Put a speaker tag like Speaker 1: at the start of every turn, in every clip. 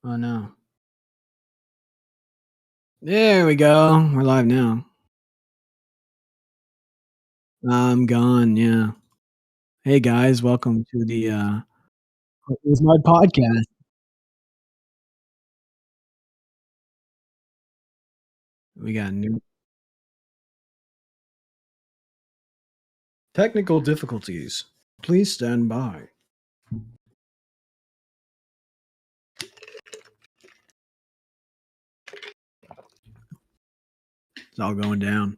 Speaker 1: Oh no. There we go. We're live now. I'm gone, yeah. Hey guys, welcome to the What is my podcast. We got new technical difficulties. Please stand by. It's all going down.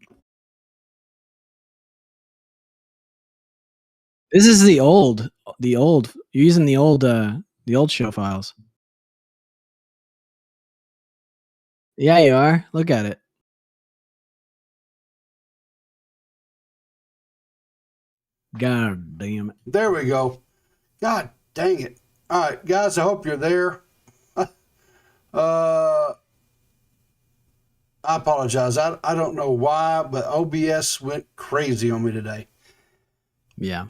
Speaker 1: This is the old you're using the old show files. Yeah, you are. Look at it. God damn it.
Speaker 2: There we go. God dang it. All right, guys, I hope you're there. I apologize. I don't know why, but OBS went crazy on me today.
Speaker 1: Yeah.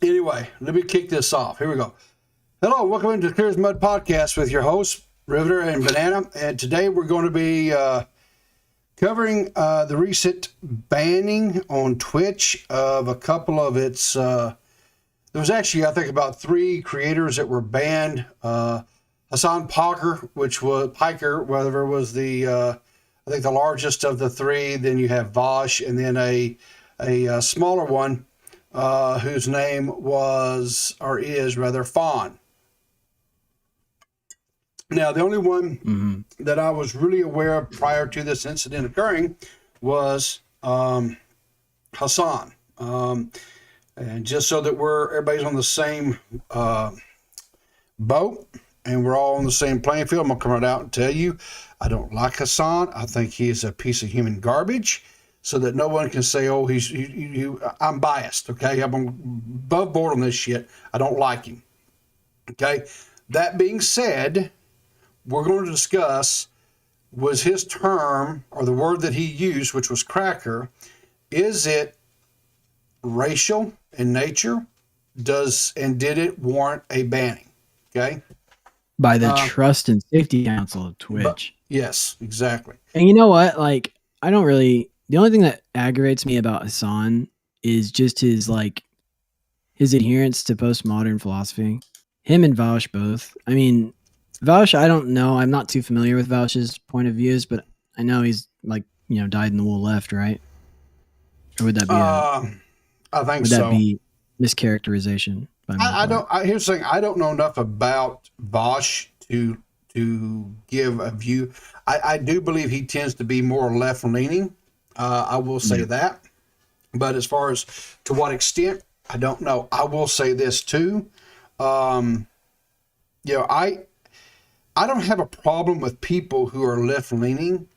Speaker 2: Anyway, let me kick this off. Here we go. Hello, welcome into the Clear as Mud podcast with your hosts, Riveter and Banana. And today we're going to be covering the recent banning on Twitch of a couple of its... there was actually, I think, about 3 creators that were banned. Hasan Piker, whatever was the, I think the largest of the 3. Then you have Vosh, and then a smaller one whose name was, or is rather, Fawn. Now, the only one that I was really aware of prior to this incident occurring was Hasan. And just so that everybody's on the same boat and we're all on the same playing field, I'm going to come right out and tell you, I don't like Hasan. I think he is a piece of human garbage, so that no one can say, oh, I'm biased, okay? I'm above board on this shit. I don't like him, okay? That being said, we're going to discuss, was his term, or the word that he used, which was cracker, is it racial in nature? Did it warrant a banning? Okay.
Speaker 1: By the Trust and Safety Council of Twitch.
Speaker 2: Yes, exactly.
Speaker 1: And you know what? Like, the only thing that aggravates me about Hasan is just his adherence to postmodern philosophy. Him and Vaush both. I mean, Vaush, I don't know. I'm not too familiar with Vaush's point of views, but I know he's died in the wool left, right? Or would that be
Speaker 2: I think
Speaker 1: would
Speaker 2: so.
Speaker 1: that be mischaracterization?
Speaker 2: Here's the thing. I don't know enough about Bosch to give a view. I do believe he tends to be more left leaning. I will say that. But as far as to what extent, I don't know. I will say this too. I don't have a problem with people who are left leaning.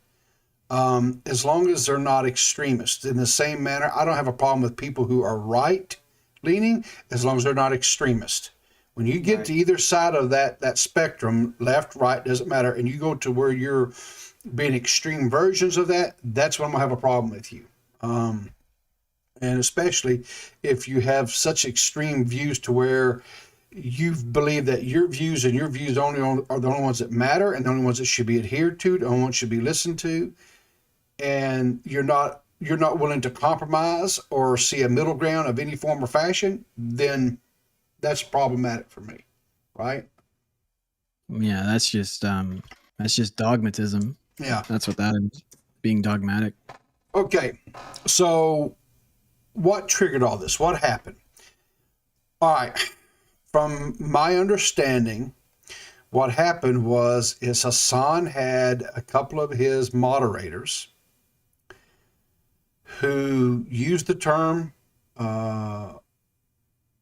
Speaker 2: As long as they're not extremists. In the same manner, I don't have a problem with people who are right leaning, as long as they're not extremist. When you get to either side of that spectrum, left, right, doesn't matter, and you go to where you're being extreme versions of that's when I'm gonna have a problem with you. And especially if you have such extreme views to where you believe that your views and your views are the only ones that matter, and the only ones that should be adhered to, the only ones should be listened to, and you're not willing to compromise or see a middle ground of any form or fashion, then that's problematic for me, right?
Speaker 1: Yeah, that's just dogmatism.
Speaker 2: Yeah,
Speaker 1: that's what that is. Being dogmatic.
Speaker 2: Okay, so what triggered all this? What happened? All right, from my understanding, what happened was Hasan had a couple of his moderators who used the term,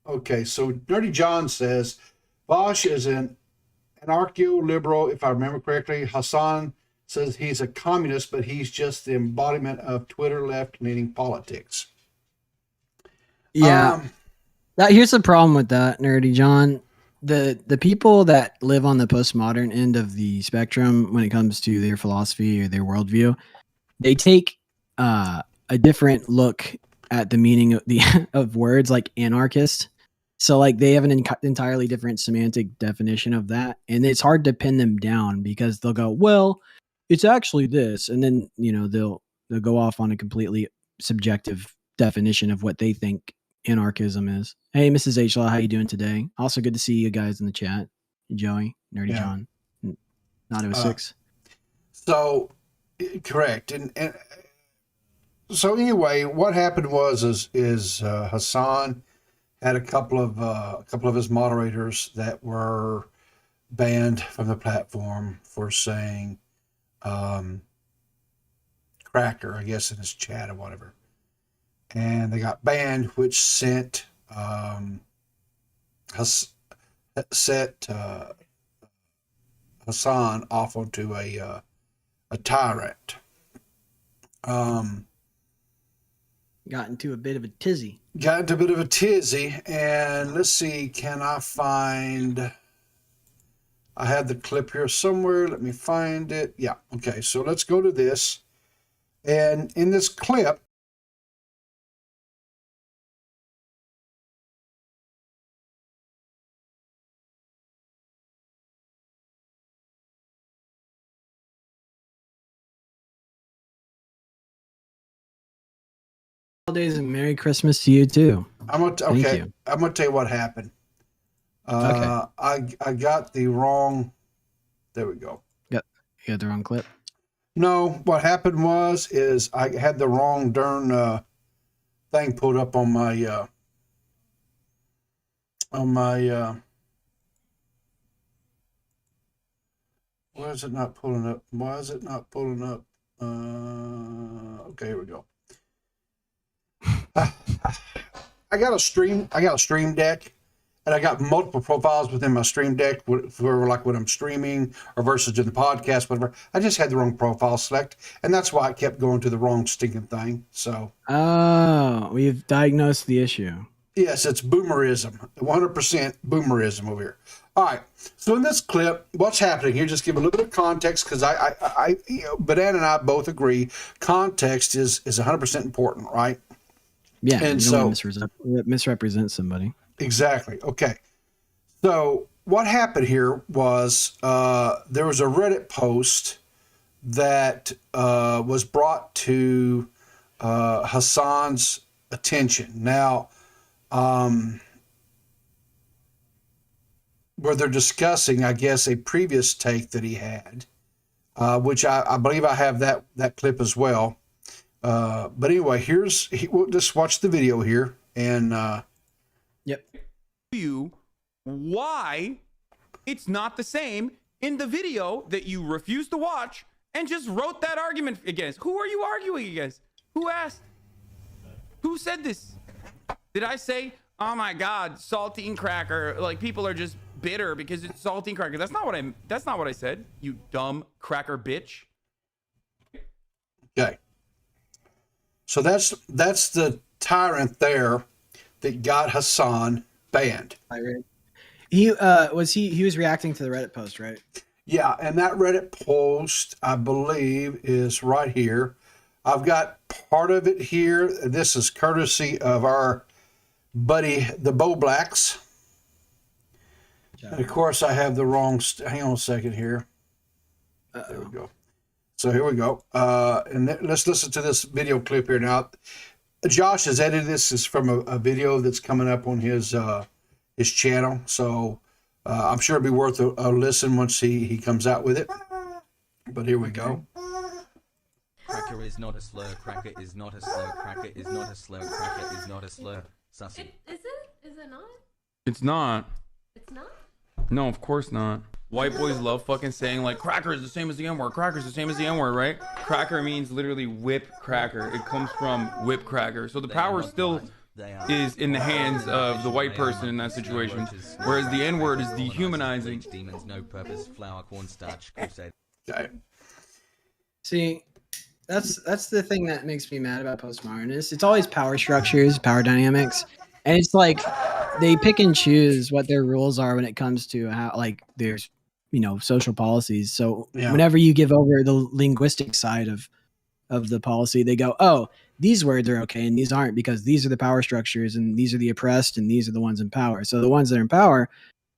Speaker 2: okay, so Nerdy John says, Bosch is an anarcho-liberal, if I remember correctly. Hasan says he's a communist, but he's just the embodiment of Twitter left-leaning politics.
Speaker 1: Yeah. Here's the problem with that, Nerdy John. The people that live on the postmodern end of the spectrum when it comes to their philosophy or their worldview, they take a different look at the meaning of of words like anarchist So like they have an entirely different semantic definition of that, and it's hard to pin them down because they'll go, well, it's actually this, and then they'll go off on a completely subjective definition of what they think anarchism is. Hey, Mrs. H Law, how you doing today? Also good to see you guys in the chat. Joey, Nerdy John, not 06.
Speaker 2: So correct, and so anyway, what happened was Hasan had a couple of his moderators that were banned from the platform for saying cracker, I guess, in his chat or whatever, and they got banned, which sent Hasan off onto a tyrant.
Speaker 1: Got into a bit of a tizzy.
Speaker 2: And let's see, can I find... I have the clip here somewhere. Let me find it. Yeah, okay, so let's go to this. And in this clip,
Speaker 1: holidays and Merry Christmas to you too.
Speaker 2: I'm gonna tell you what happened.
Speaker 1: Okay.
Speaker 2: I got the wrong. There we go.
Speaker 1: Yep, you got the wrong clip.
Speaker 2: No, what happened is I had the wrong darn thing pulled up on my why is it not pulling up? Okay, here we go. I got a stream deck, and I got multiple profiles within my stream deck for like when I'm streaming or versus in the podcast, whatever. I just had the wrong profile select, and that's why I kept going to the wrong stinking thing. So,
Speaker 1: we've diagnosed the issue.
Speaker 2: Yes, it's boomerism, 100% boomerism over here. All right, so in this clip, what's happening here? Just give a little bit of context because I Banana and I both agree context is 100% important, right?
Speaker 1: Yeah, and you don't misrepresent somebody.
Speaker 2: Exactly. Okay. So what happened here was there was a Reddit post that was brought to Hasan's attention. Now, where they're discussing, I guess, a previous take that he had, which I believe I have that clip as well. But anyway, we'll just watch the video here and
Speaker 3: yep. You why it's not the same in the video that you refused to watch and just wrote that argument against. Who are you arguing against? Who asked? Who said this? Did I say, oh my God, saltine cracker? Like people are just bitter because it's saltine cracker. That's not what I said. You dumb cracker bitch.
Speaker 2: Okay. So that's the tyrant there that got Hasan banned.
Speaker 1: He was reacting to the Reddit post, right?
Speaker 2: Yeah, and that Reddit post, I believe, is right here. I've got part of it here. This is courtesy of our buddy, the Boi DMax. And of course, I have the wrong. Hang on a second here. There we go. So here we go. And let's listen to this video clip here now. Josh has edited this. Is from a video that's coming up on his channel. So I'm sure it'll be worth a listen once he comes out with it. But here we go.
Speaker 4: Cracker is not a slur. Cracker is not a slur. Cracker is not a slur. Cracker is not a slur. Sussy.
Speaker 5: Is it? Is it not?
Speaker 3: It's not.
Speaker 5: It's not?
Speaker 3: No, of course not. White boys love fucking saying like cracker is the same as the N-word. Cracker is the same as the N-word, right? Cracker means literally whip cracker. It comes from whip cracker. So the power still is in the hands of the white person in that situation, whereas the N-word is dehumanizing.
Speaker 4: Demons, no purpose, flour, cornstarch, crusade.
Speaker 2: Okay.
Speaker 1: See, that's the thing that makes me mad about postmodernists. It's always power structures, power dynamics, and it's like they pick and choose what their rules are when it comes to how, like, there's social policies. So whenever you give over the linguistic side of the policy, they go, oh, these words are okay and these aren't because these are the power structures and these are the oppressed and these are the ones in power. So the ones that are in power,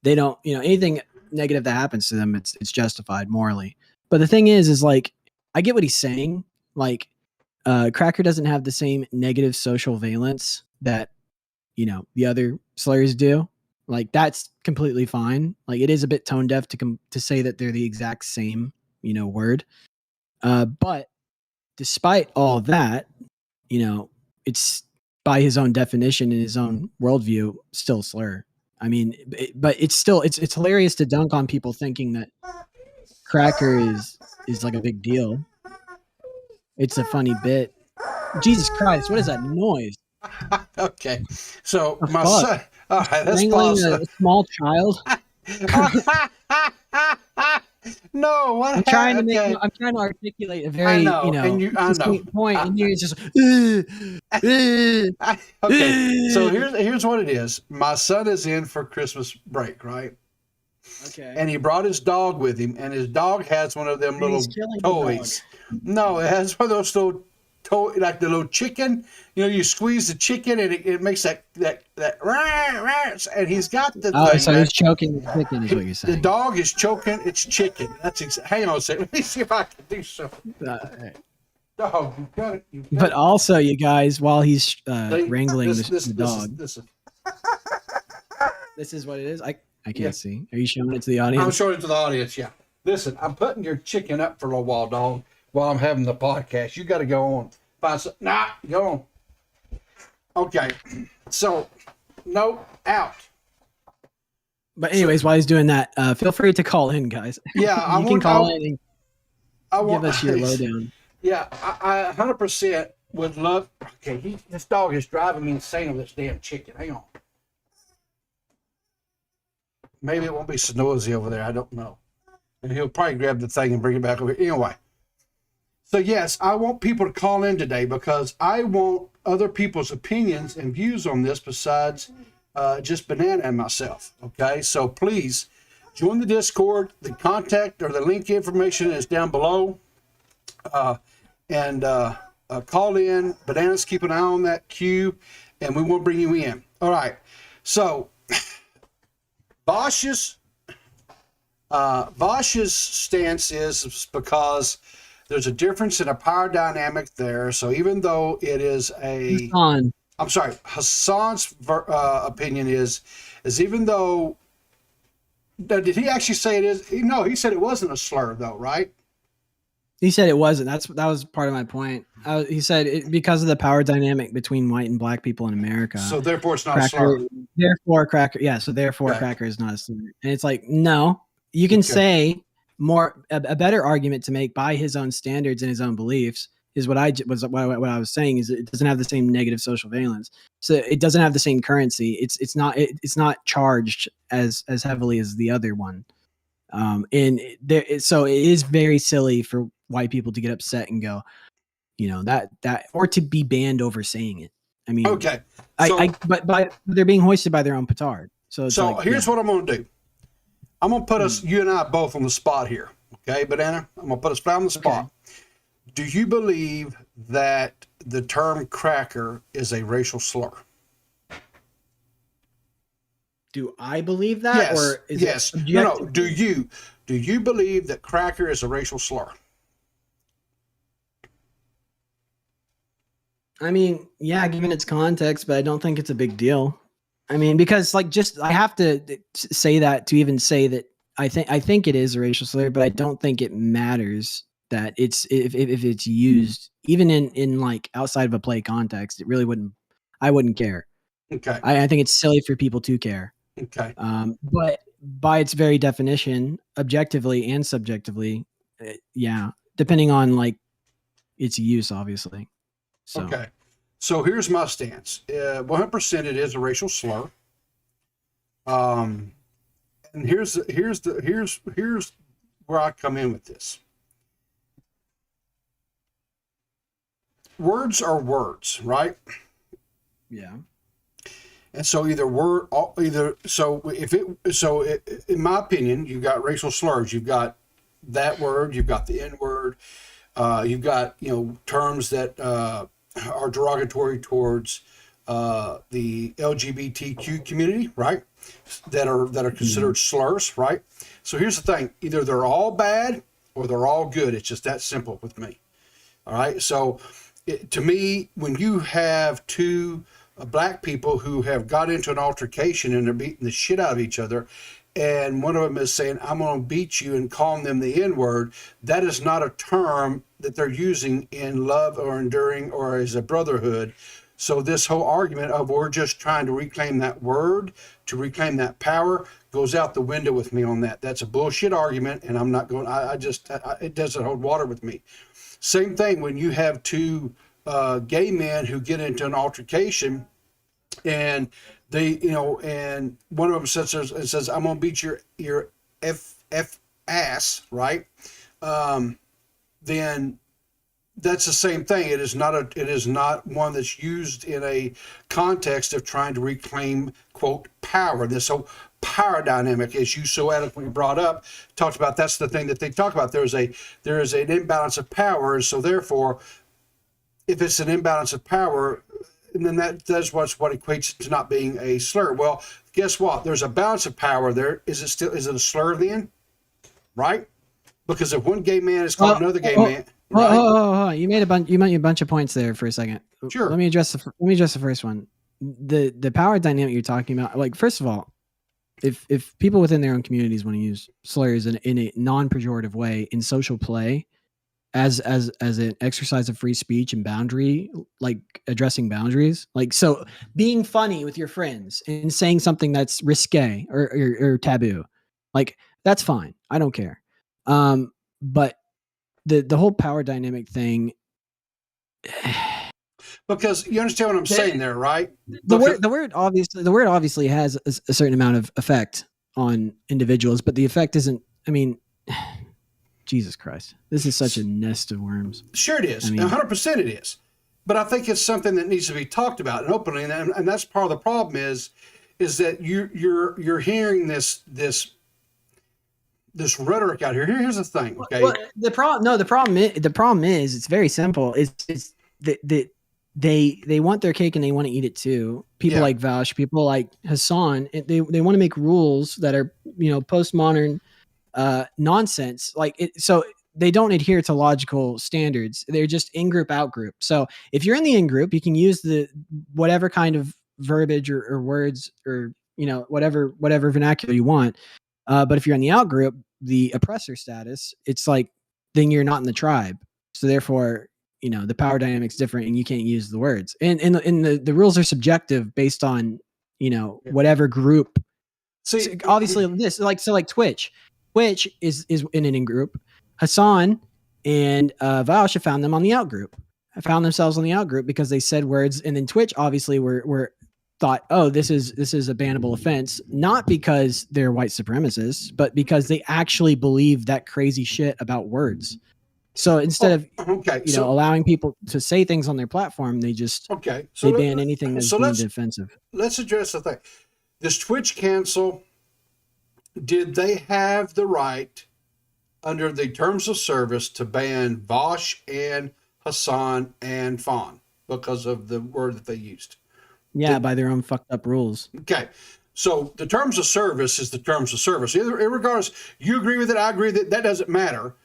Speaker 1: they don't, anything negative that happens to them, it's justified morally. But the thing is like, I get what he's saying. Like, Cracker doesn't have the same negative social valence that, the other slurs do. Like, that's completely fine. Like, it is a bit tone deaf to say that they're the exact same, word. But despite all that, it's by his own definition and his own worldview, still a slur. I mean, but it's still, it's hilarious to dunk on people thinking that Cracker is like a big deal. It's a funny bit. Jesus Christ, what is that noise?
Speaker 2: Okay, so
Speaker 1: The
Speaker 2: my
Speaker 1: fuck?
Speaker 2: son. All right, let's
Speaker 1: Wrangling
Speaker 2: pause.
Speaker 1: a small child.
Speaker 2: No, what?
Speaker 1: I'm trying to
Speaker 2: okay.
Speaker 1: I'm trying to articulate a very,
Speaker 2: know, and I know.
Speaker 1: distinct point, and you're just
Speaker 2: Okay, so here's what it is. My son is in for Christmas break, right?
Speaker 1: okay.
Speaker 2: And he brought his dog with him, and his dog has one of them
Speaker 1: And
Speaker 2: little
Speaker 1: he's killing the dog.
Speaker 2: toys. No, it has one of those little toy, like the little chicken. You squeeze the chicken, and it makes that and he's got the
Speaker 1: Oh,
Speaker 2: thing.
Speaker 1: so he's choking the chicken, is what you're
Speaker 2: The
Speaker 1: saying.
Speaker 2: dog is choking its chicken. Hang on a second. Let me see if I can do something. Dog, you got it. You got
Speaker 1: But
Speaker 2: it.
Speaker 1: also, you guys, while he's
Speaker 2: See,
Speaker 1: wrangling the dog,
Speaker 2: This is,
Speaker 1: this is what it is. I can't
Speaker 2: Yeah.
Speaker 1: see. Are you showing it to the
Speaker 2: I'm
Speaker 1: audience?
Speaker 2: showing it to the audience. Yeah. Listen, I'm putting your chicken up for a little while, dog, while I'm having the podcast. You got to go on. Go on. Okay. So, no, out.
Speaker 1: But anyways, while he's doing that, feel free to call in, guys.
Speaker 2: Yeah,
Speaker 1: you can call in and
Speaker 2: I
Speaker 1: give us your lowdown.
Speaker 2: Yeah, I 100% would love. Okay, this dog is driving me insane with this damn chicken. Hang on. Maybe it won't be so noisy over there. I don't know. And he'll probably grab the thing and bring it back over here. Anyway. So, yes, I want people to call in today because I want other people's opinions and views on this besides just Banana and myself. Okay, so please join the Discord. The contact or the link information is down below. And call in. Bananas, keep an eye on that queue, and we will bring you in. All right. So, Bosch's stance is because there's a difference in a power dynamic there. So even though it is Hassan's opinion is even though, did he actually say it is? No, he said it wasn't a slur though, right?
Speaker 1: He said it wasn't. That was part of my point. He said because of the power dynamic between white and black people in America.
Speaker 2: So therefore, it's not
Speaker 1: Cracker,
Speaker 2: a slur.
Speaker 1: Therefore, Cracker. Yeah. So therefore,
Speaker 2: Okay.
Speaker 1: Cracker is not a slur. And it's like, no, you can say a better argument to make by his own standards and his own beliefs is what I was saying is it doesn't have the same negative social valence. So it doesn't have the same currency. It's not charged as heavily as the other one. So it is very silly for white people to get upset and go, that or to be banned over saying it. I mean,
Speaker 2: Okay.
Speaker 1: but they're being hoisted by their own petard. So
Speaker 2: Here's what I'm going to do. I'm going to put us, you and I both on the spot here. Okay, Banana? I'm going to put us right on the spot.
Speaker 1: Okay.
Speaker 2: Do you believe that the term cracker is a racial slur?
Speaker 1: Do I believe that?
Speaker 2: Yes.
Speaker 1: Or is
Speaker 2: yes.
Speaker 1: it
Speaker 2: No.
Speaker 1: objective?
Speaker 2: Do you believe that cracker is a racial slur?
Speaker 1: I mean, yeah, given its context, but I don't think it's a big deal. I mean, because I have to say that to even say that I think it is a racial slur, but I don't think it matters that it's if it's used even in like outside of a play context. It really wouldn't. I wouldn't care.
Speaker 2: Okay.
Speaker 1: I think it's silly for people to care.
Speaker 2: Okay.
Speaker 1: But by its very definition, objectively and subjectively, yeah, depending on like its use, obviously. So.
Speaker 2: Okay. So here's my stance. 100% it is a racial slur. And here's where I come in with this. Words are words, right?
Speaker 1: Yeah.
Speaker 2: And so in my opinion, you've got racial slurs. You've got that word. You've got the N word. You've got terms that are derogatory towards the LGBTQ community, right? That are considered slurs, right? So here's the thing: either they're all bad or they're all good. It's just that simple with me. All right. So to me, when you have two black people who have got into an altercation and they're beating the shit out of each other, and one of them is saying, I'm going to beat you, and calling them the N-word, that is not a term that they're using in love or enduring or as a brotherhood. So this whole argument of we're just trying to reclaim that word, to reclaim that power, goes out the window with me on that. That's a bullshit argument, and I'm not going, it doesn't hold water with me. Same thing when you have two gay men who get into an altercation, and they, and one of them says, I'm going to beat your F ass, right? Then that's the same thing. It is not one that's used in a context of trying to reclaim, quote, power. This whole power dynamic, as you so eloquently brought up, talked about, that's the thing that they talk about. There is an imbalance of power. And so therefore, if it's an imbalance of power, and then that's what equates to not being a slur. Well, guess what? There's a balance of power there. Is it a slur then? Right? Because if one gay man is called another gay man, right?
Speaker 1: You made a bunch of points there for a second.
Speaker 2: Sure.
Speaker 1: Let me address the first one. The power dynamic you're talking about. Like, first of all, if people within their own communities want to use slurs in a non-pejorative way in social play, as an exercise of free speech and boundary, like addressing boundaries, like, so being funny with your friends and saying something that's risque or taboo, like, that's fine. I don't care. But the whole power dynamic thing,
Speaker 2: because you understand what I'm saying there, right?
Speaker 1: The word obviously has a certain amount of effect on individuals, but the effect isn't, I mean, Jesus Christ, this is such a nest of worms.
Speaker 2: Sure it is. 100% it is. But I think it's something that needs to be talked about and openly, and that's part of the problem is that you're hearing this rhetoric out here. Here's the thing, okay?
Speaker 1: Well, the problem is it's very simple. It's that they want their cake and they want to eat it too. People like Vaush, people like Hasan, they want to make rules that are, postmodern nonsense. So they don't adhere to logical standards. They're just in-group, out-group. So if you're in the in-group, you can use the whatever kind of verbiage or words or whatever vernacular you want. But if you're in the out-group, the oppressor status, it's like, then you're not in the tribe. So therefore, the power dynamic's different and you can't use the words. And the rules are subjective based on, whatever group. So obviously this, like Twitch is in an in-group. Hasan and Vaush have found them on the out-group. Found themselves on the out-group because they said words. And then Twitch obviously were thought, oh, this is a bannable offense, not because they're white supremacists, but because they actually believe that crazy shit about words. So instead of allowing people to say things on their platform, they just they ban anything that's deemed offensive.
Speaker 2: Let's address the thing. This Twitch cancel, did they have the right under the terms of service to ban Vaush and Hasan and Fawn because of the word that they used?
Speaker 1: Yeah, by their own fucked up rules.
Speaker 2: Okay. So the terms of service is the terms of service. Regardless, you agree with it, I agree that doesn't matter.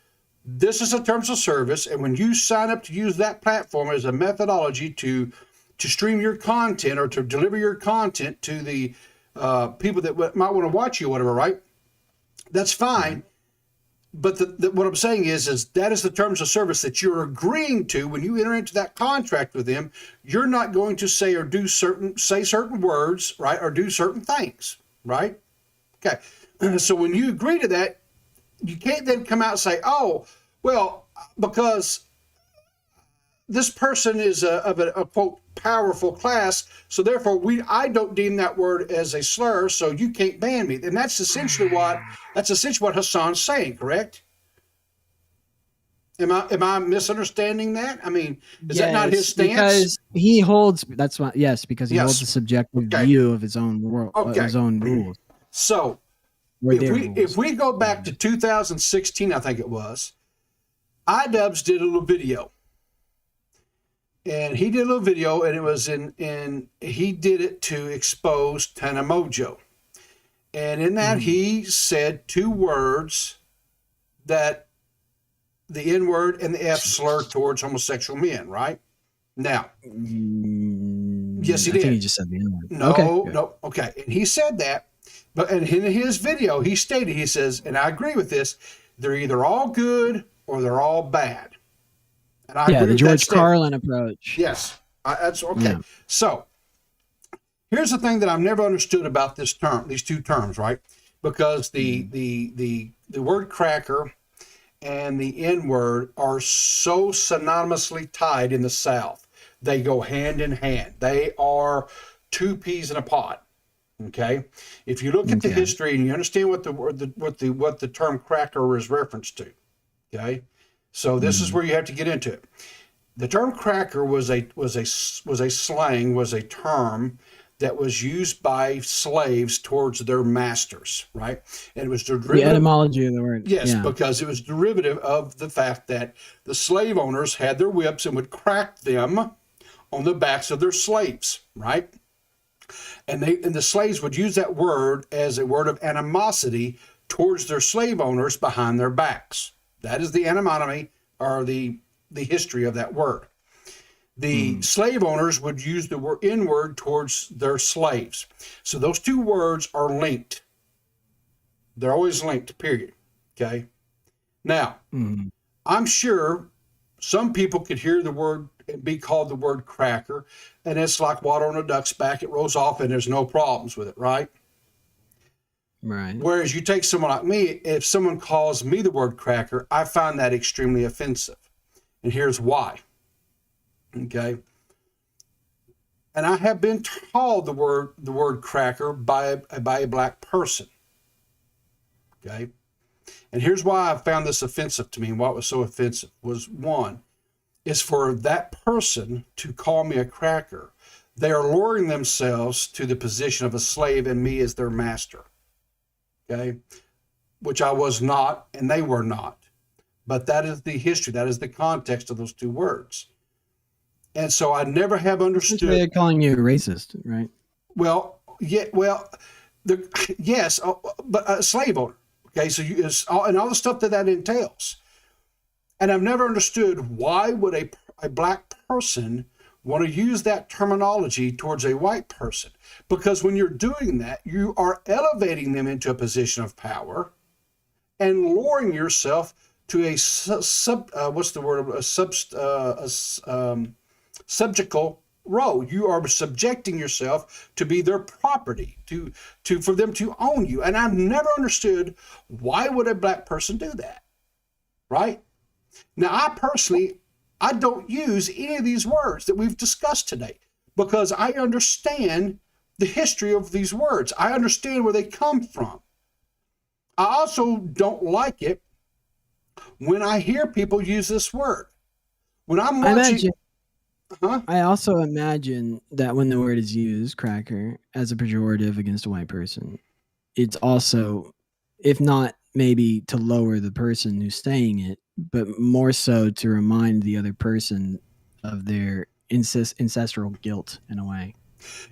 Speaker 2: This is the terms of service. And when you sign up to use that platform as a methodology to stream your content or to deliver your content to the people that might want to watch you or whatever, right? That's fine. But what I'm saying is that is the terms of service that you're agreeing to when you enter into that contract with them. You're not going to say or say certain words, right, or do certain things, right? Okay. So when you agree to that, you can't then come out and say, oh, well, because this person is of a quote powerful class, so therefore I don't deem that word as a slur, so you can't ban me. And that's essentially what Hasan's saying, correct? Am I misunderstanding that? I mean, is that not his stance?
Speaker 1: Because he holds because he holds a subjective view of his own world, his own rules.
Speaker 2: So if we go back to 2016, I think it was, iDubbbz did a little video. And he did a little video, and it was he did it to expose Tana Mojo. And in that, he said 2 words that the N word and the F slur towards homosexual men, right? Now, yes, he
Speaker 1: I
Speaker 2: did.
Speaker 1: think he just said the N word.
Speaker 2: No,
Speaker 1: Okay.
Speaker 2: no, okay. And he said that, but in his video, he stated, he says, and I agree with this, they're either all good or they're all bad. And I agree
Speaker 1: The
Speaker 2: with
Speaker 1: George
Speaker 2: that statement.
Speaker 1: Carlin approach.
Speaker 2: Yes, that's okay.
Speaker 1: Yeah.
Speaker 2: So here's the thing that I've never understood about this term, these 2 terms, right? Because the word cracker and the N word are so synonymously tied in the South. They go hand in hand. They are 2 peas in a pod. Okay. If you look at the history and you understand what the term cracker is referenced to, okay. So this is where you have to get into it. The term cracker was a term that was used by slaves towards their masters, right? And it was derivative.
Speaker 1: The etymology of the word.
Speaker 2: Yes,
Speaker 1: Yeah.
Speaker 2: because it was derivative of the fact that the slave owners had their whips and would crack them on the backs of their slaves, right? And the slaves would use that word as a word of animosity towards their slave owners behind their backs. That is the etymology or the history of that word. The slave owners would use the word N word towards their slaves. So those 2 words are linked. They're always linked, period. Okay. Now, I'm sure some people could hear the word and be called the word cracker, and it's like water on a duck's back. It rolls off and there's no problems with it, right?
Speaker 1: Right.
Speaker 2: Whereas you take someone like me, if someone calls me the word cracker, I find that extremely offensive. And here's why. Okay. And I have been called the word cracker by a black person. Okay. And here's why I found this offensive to me, and what was so offensive was, one, is for that person to call me a cracker. They are lowering themselves to the position of a slave and me as their master. Okay. Which I was not, and they were not. But that is the history. That is the context of those 2 words. And so I never have understood.
Speaker 1: They're calling you a racist, right?
Speaker 2: Well, yeah, yes, but a slave owner. Okay, so and all the stuff that entails. And I've never understood, why would a black person want to use that terminology towards a white person? Because when you're doing that, you are elevating them into a position of power and lowering yourself to a subjectal role. You are subjecting yourself to be their property, for them to own you. And I've never understood, why would a black person do that, right? Now, I don't use any of these words that we've discussed today, because I understand the history of these words. I understand where they come from. I also don't like it when I hear people use this word. When I'm watching...
Speaker 1: I also imagine that when the word is used, cracker, as a pejorative against a white person, it's also, if not maybe to lower the person who's saying it, but more so to remind the other person of their ancestral guilt in a way.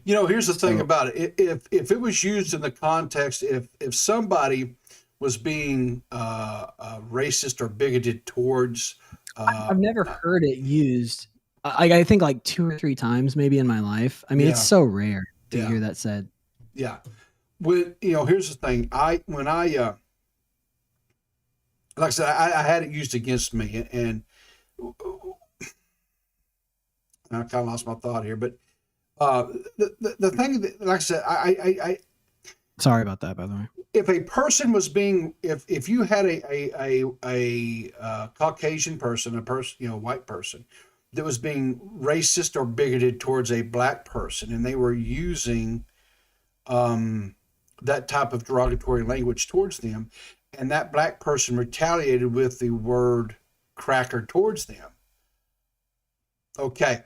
Speaker 2: Here's the thing about it. If it was used in the context, if somebody was being racist or bigoted towards...
Speaker 1: I've never heard it used... I think like 2 or 3 times maybe in my life. I mean, it's so rare to hear that said.
Speaker 2: Yeah. Here's the thing. Like I said, I had it used against me, and I kind of lost my thought here, but the thing that, like I said, I
Speaker 1: sorry about that, by the way.
Speaker 2: If a person was being, if you had a Caucasian person, white person, that was being racist or bigoted towards a black person, and they were using that type of derogatory language towards them, and that black person retaliated with the word cracker towards them. Okay.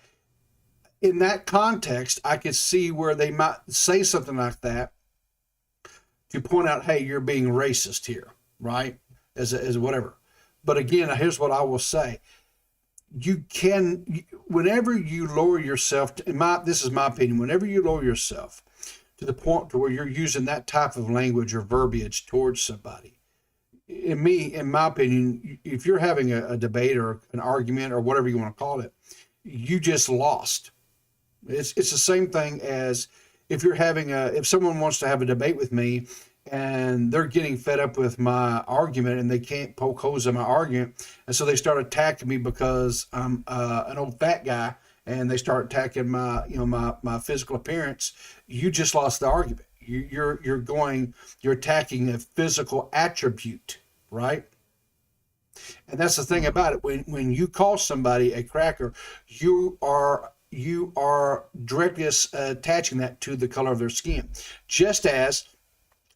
Speaker 2: In that context, I could see where they might say something like that to point out, hey, you're being racist here, right? As whatever. But again, here's what I will say. whenever you lower yourself, this is my opinion, whenever you lower yourself to the point to where you're using that type of language or verbiage towards somebody, in my opinion, if you're having a debate or an argument or whatever you want to call it, you just lost. It's the same thing as if if someone wants to have a debate with me and they're getting fed up with my argument and they can't poke holes in my argument, and so they start attacking me because I'm an old fat guy, and they start attacking my physical appearance. You just lost the argument. You're attacking a physical attribute, right? And that's the thing about it. When you call somebody a cracker, you are directly attaching that to the color of their skin. Just as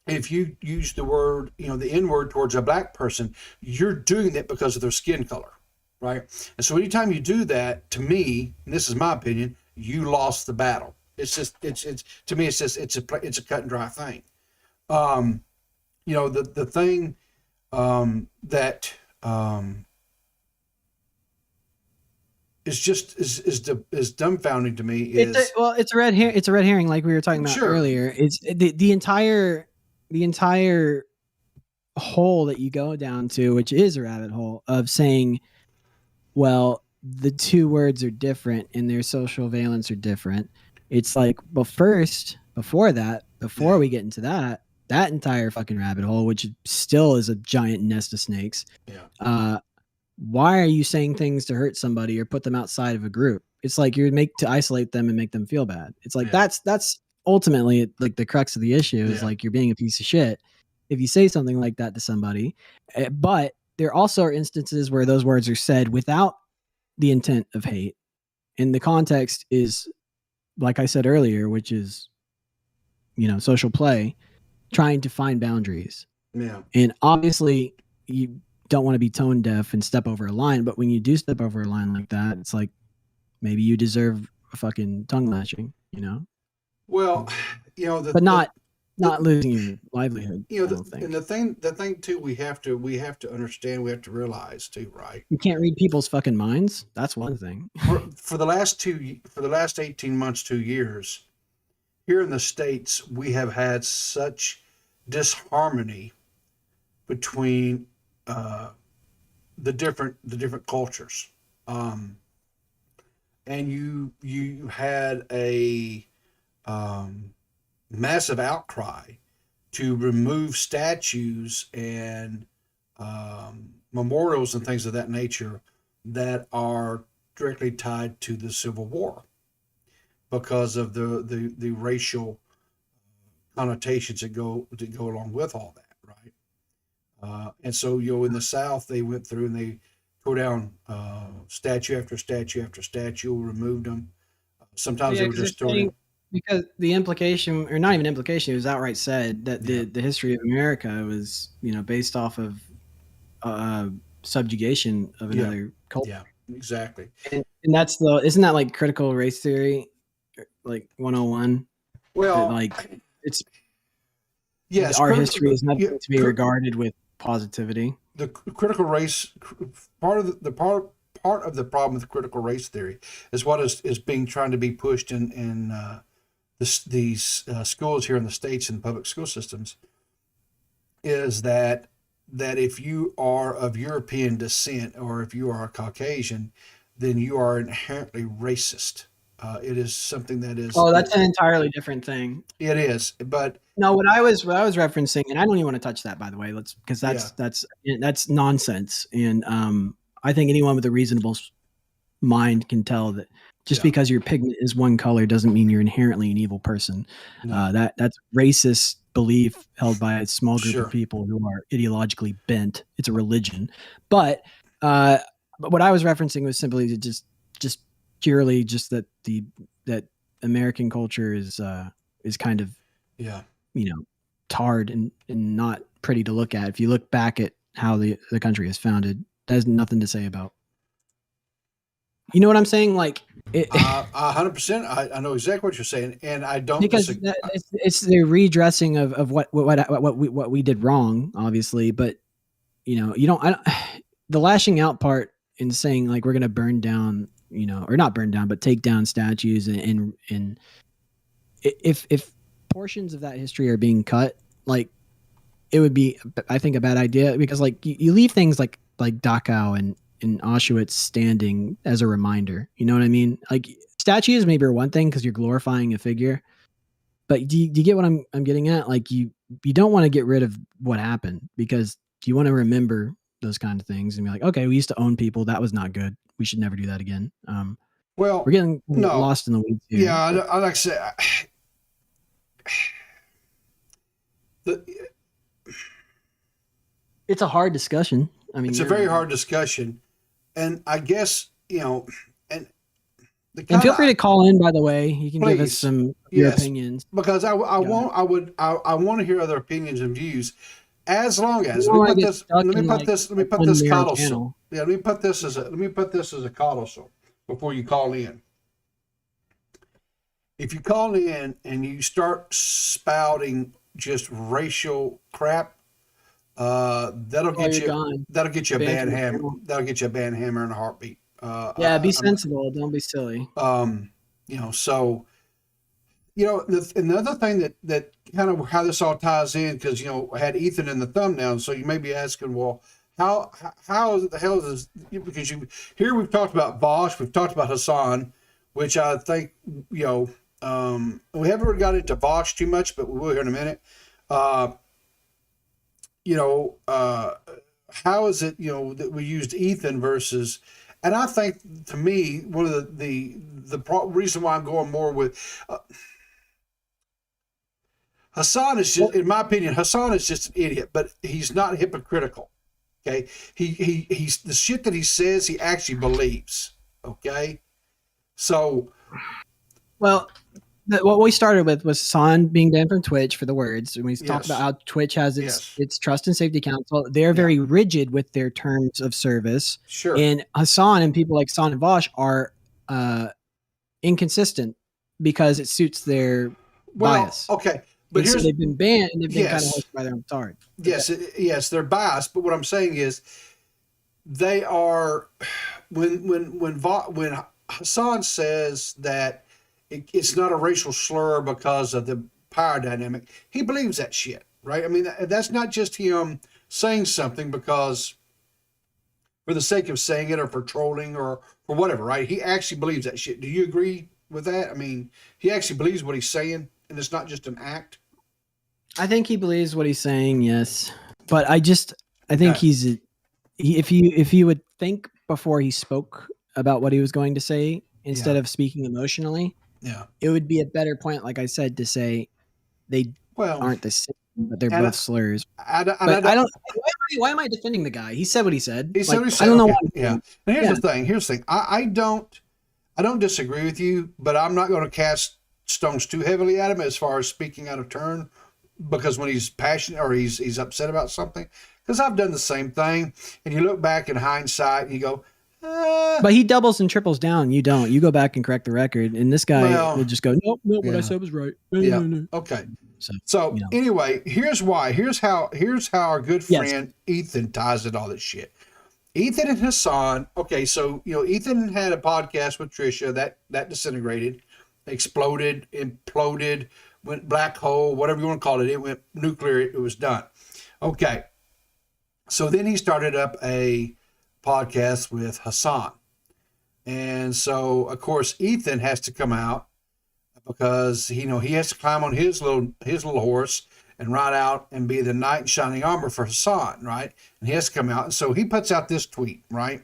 Speaker 2: if you use the word, the N word towards a black person, you're doing that because of their skin color, right? And so anytime you do that, to me, and this is my opinion, you lost the battle. It's to me, it's a cut and dry thing. The thing that is dumbfounding to me is
Speaker 1: it's a red herring, like we were talking about earlier. It's the entire hole that you go down to, which is a rabbit hole of saying, well, the two words are different and their social valence are different. It's like, well, before we get into that entire fucking rabbit hole, which still is a giant nest of snakes.
Speaker 2: Yeah.
Speaker 1: Why are you saying things to hurt somebody or put them outside of a group? It's like you're to isolate them and make them feel bad. It's like that's ultimately like the crux of the issue is like you're being a piece of shit if you say something like that to somebody. But there also are instances where those words are said without the intent of hate, and the context is, like I said earlier, which is, social play, trying to find boundaries.
Speaker 2: Yeah.
Speaker 1: And obviously you don't want to be tone deaf and step over a line, but when you do step over a line like that, it's like maybe you deserve a fucking tongue lashing,
Speaker 2: Well,
Speaker 1: but not losing your livelihood.
Speaker 2: And the thing too, we have to understand, we have to realize too, right?
Speaker 1: You can't read people's fucking minds. That's one thing.
Speaker 2: For the last 18 months, 2 years, here in the States, we have had such disharmony between the different cultures, and you had a massive outcry to remove statues and memorials and things of that nature that are directly tied to the Civil War because of the racial connotations that go along with all that, right? And so in the South, they went through and they tore down statue after statue after statue, removed them. Sometimes they were just throwing.
Speaker 1: Because the implication, or not even implication, it was outright said that the history of America was, based off of subjugation of another culture.
Speaker 2: Yeah, exactly.
Speaker 1: And that's isn't that like critical race theory, like 101?
Speaker 2: Well,
Speaker 1: that, like it's
Speaker 2: our
Speaker 1: history is not to be regarded with positivity.
Speaker 2: The critical race part of the problem with critical race theory is what is being trying to be pushed in these schools here in the States and public school systems, is that if you are of European descent or if you are a Caucasian, then you are inherently racist. It is something that is.
Speaker 1: Oh, that's an entirely different thing.
Speaker 2: It is, but
Speaker 1: no. What I was referencing, and I don't even want to touch that, by the way. Because that's nonsense. And I think anyone with a reasonable mind can tell that just because your pigment is one color doesn't mean you're inherently an evil person. No. That's racist belief held by a small group of people who are ideologically bent. It's a religion. But what I was referencing was simply just purely just that that American culture is kind of tarred and not pretty to look at. If you look back at how the country is founded, that has nothing to say about. You know what I'm saying? Like,
Speaker 2: 100%. I know exactly what you're saying, and I don't
Speaker 1: because it's the redressing of what we did wrong, obviously. But the lashing out part in saying like we're going to burn down, or not burn down, but take down statues, and if portions of that history are being cut, like it would be, I think, a bad idea, because like you leave things like Dachau and Auschwitz standing as a reminder. You know what I mean? Like statues maybe are one thing because you're glorifying a figure, but do you get what I'm getting at? Like you don't want to get rid of what happened, because you want to remember those kind of things and be like, okay, we used to own people. That was not good. We should never do that again.
Speaker 2: Well,
Speaker 1: we're getting lost in the weeds here.
Speaker 2: Yeah, I like to say,
Speaker 1: it's a hard discussion. I mean,
Speaker 2: it's a very hard discussion, and I guess and
Speaker 1: feel free to call in. By the way, you can give us
Speaker 2: Please.
Speaker 1: some of your opinions,
Speaker 2: because I want to hear other opinions and views. As long as
Speaker 1: Let me
Speaker 2: put this codicil. Yeah, let me put this as a codicil before you call in. If you call in and you start spouting just racial crap, that'll get you a bad hammer. That'll get you a bad hammer in a heartbeat.
Speaker 1: Be sensible. Don't be silly.
Speaker 2: So the other thing that kind of how this all ties in, because I had Ethan in the thumbnail, so you may be asking, well, how the hell is this? Because we've talked about Vosh, we've talked about Hasan, which I think we haven't really got into Vosh too much, but we will here in a minute. How is it that we used Ethan versus, and I think to me one of the reason why I'm going more with Hasan is just, in my opinion, Hasan is just an idiot, but he's not hypocritical. Okay, he's the shit that he says he actually believes. Okay, so
Speaker 1: what we started with was Hasan being banned from Twitch for the words. When we talked about how Twitch has its Trust and Safety Council, they're very rigid with their terms of service.
Speaker 2: Sure.
Speaker 1: And Hasan and people like Hasan and Vosh are inconsistent because it suits their bias.
Speaker 2: Okay. But
Speaker 1: so they've been banned and they've been kind of hosted by their own authority.
Speaker 2: Yes, they're biased. But what I'm saying is, they are when Hasan says that it's not a racial slur because of the power dynamic, he believes that shit, right? I mean, that's not just him saying something because for the sake of saying it or for trolling or for whatever, right? He actually believes that shit. Do you agree with that? I mean, he actually believes what he's saying, and it's not just an act.
Speaker 1: I think he believes what he's saying, yes. But I think if you would think before he spoke about what he was going to say instead of speaking emotionally, it would be a better point, like I said, to say they aren't the same, but they're both slurs. Why am I defending the guy? He said what he said.
Speaker 2: He said what he said.
Speaker 1: I don't know why.
Speaker 2: Yeah. And here's the thing. I don't disagree with you, but I'm not going to cast stones too heavily at him as far as speaking out of turn, because when he's passionate or he's upset about something, because I've done the same thing, and you look back in hindsight and you go,
Speaker 1: but he doubles and triples down. You don't. You go back and correct the record, and this guy will just go, nope, what I said was right. No.
Speaker 2: Okay. So anyway, here's why. Here's how our good friend Ethan ties in all this shit. Ethan and Hasan. Okay, so Ethan had a podcast with Trisha that disintegrated, exploded, imploded, went black hole, whatever you want to call it. It went nuclear. It was done. Okay. So then he started up a podcast with Hasan. And so, of course, Ethan has to come out because, he has to climb on his little horse and ride out and be the knight in shining armor for Hasan, right? And he has to come out. And so he puts out this tweet, right?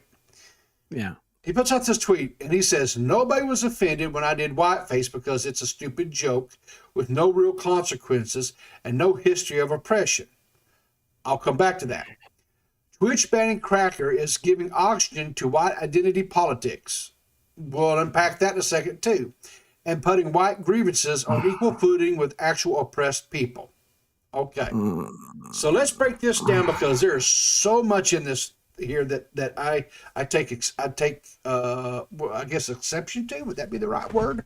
Speaker 1: Yeah.
Speaker 2: He puts out this tweet and he says, nobody was offended when I did whiteface because it's a stupid joke with no real consequences and no history of oppression. I'll come back to that. Twitch banning Cracker is giving oxygen to white identity politics. We'll unpack that in a second too. And putting white grievances on equal footing with actual oppressed people. Okay. So let's break this down because there's so much in this here that I take I guess exception to. Would that be the right word?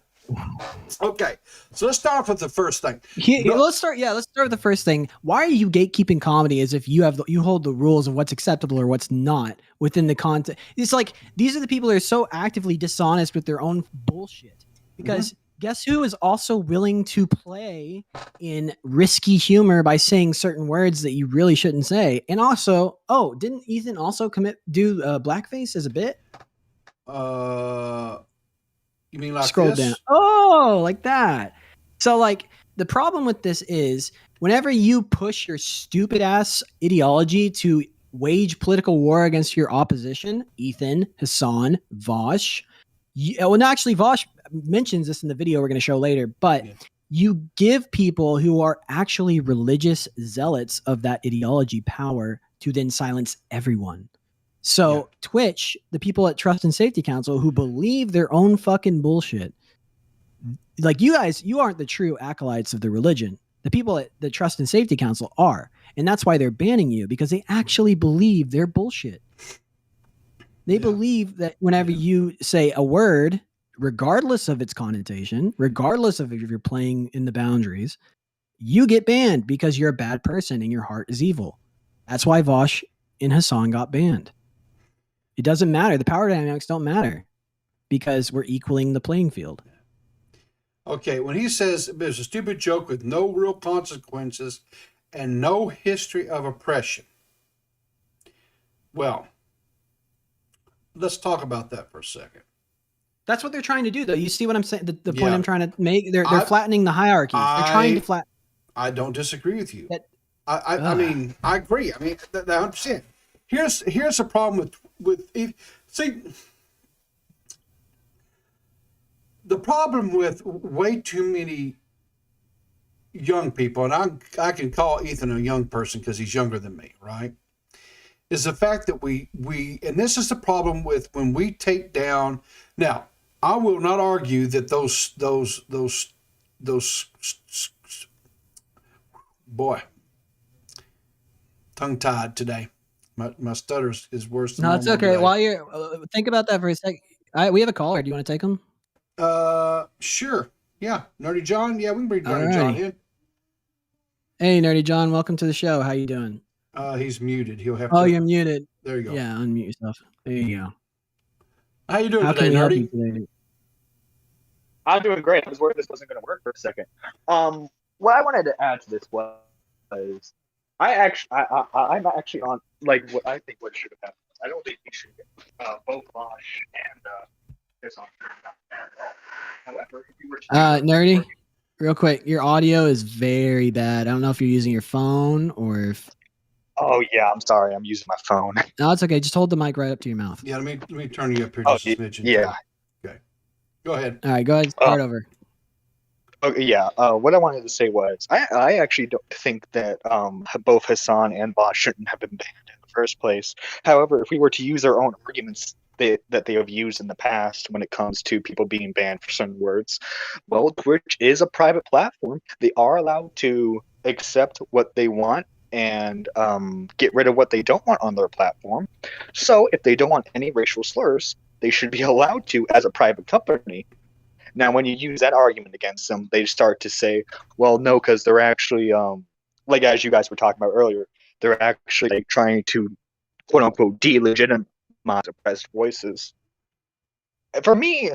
Speaker 2: Okay, so let's start off with the first thing.
Speaker 1: Let's start. Yeah, let's start with the first thing. Why are you gatekeeping comedy as if you hold the rules of what's acceptable or what's not within the content? It's like these are the people that are so actively dishonest with their own bullshit. Because guess who is also willing to play in risky humor by saying certain words that you really shouldn't say? And also, didn't Ethan also do blackface as a bit?
Speaker 2: You mean like
Speaker 1: Scroll
Speaker 2: this?
Speaker 1: down. Oh, like that. So like the problem with this is whenever you push your stupid ass ideology to wage political war against your opposition, Ethan, Hasan, Vosh, actually Vosh mentions this in the video we're going to show later, but you give people who are actually religious zealots of that ideology power to then silence everyone. So Twitch, the people at Trust and Safety Council who believe their own fucking bullshit, like you guys, you aren't the true acolytes of the religion. The people at the Trust and Safety Council are. And that's why they're banning you, because they actually believe their bullshit. They believe that whenever you say a word, regardless of its connotation, regardless of if you're playing in the boundaries, you get banned because you're a bad person and your heart is evil. That's why Vosh and Hasan got banned. It doesn't matter. The power dynamics don't matter because we're equaling the playing field.
Speaker 2: Okay, when he says there's a stupid joke with no real consequences and no history of oppression. Well, let's talk about that for a second.
Speaker 1: That's what they're trying to do, though. You see what I'm saying? The point I'm trying to make? They're flattening the hierarchies. They're trying to flatten.
Speaker 2: I don't disagree with you. I mean, I agree. I mean, 100%. Here's the problem see, the problem with way too many young people, and I can call Ethan a young person because he's younger than me, right? Is the fact that we and this is the problem with when we take down. Now, I will not argue that those boy, tongue-tied today. My stutter is worse than
Speaker 1: No, it's okay. Today. While you're think about that for a second. We have a caller. Do you want to take him?
Speaker 2: Sure. Yeah, Nerdy John. Yeah, we can bring Nerdy John in.
Speaker 1: Hey, Nerdy John. Welcome to the show. How you doing?
Speaker 2: He's muted. He'll have.
Speaker 1: Oh, you're muted.
Speaker 2: There you go.
Speaker 1: Yeah, unmute yourself. There you go.
Speaker 2: How you doing today, Nerdy?
Speaker 1: Today?
Speaker 6: I'm doing great. I was worried this wasn't going to work for a second. What I wanted to add to this was I'm actually on like what I think what should have happened. I don't think we should get both Bosch and this on. However, if you were to
Speaker 1: Nerdy, real quick, your audio is very bad. I don't know if you're using your phone or if.
Speaker 6: Oh yeah, I'm sorry. I'm using my phone.
Speaker 1: No, it's okay. Just hold the mic right up to your mouth.
Speaker 2: Yeah, let me turn you up here just a smidgen.
Speaker 6: Yeah.
Speaker 2: Okay. Go ahead.
Speaker 1: All right, go ahead. Start over.
Speaker 6: Okay, yeah. What I wanted to say was, I actually don't think that both Hasan and Bosch shouldn't have been banned in the first place. However, if we were to use their own arguments that they have used in the past when it comes to people being banned for certain words, well, Twitch is a private platform. They are allowed to accept what they want and get rid of what they don't want on their platform. So if they don't want any racial slurs, they should be allowed to as a private company. Now, when you use that argument against them, they start to say, well, no, because they're actually, like as you guys were talking about earlier, they're actually like, trying to, quote unquote, delegitimize oppressed voices. For me,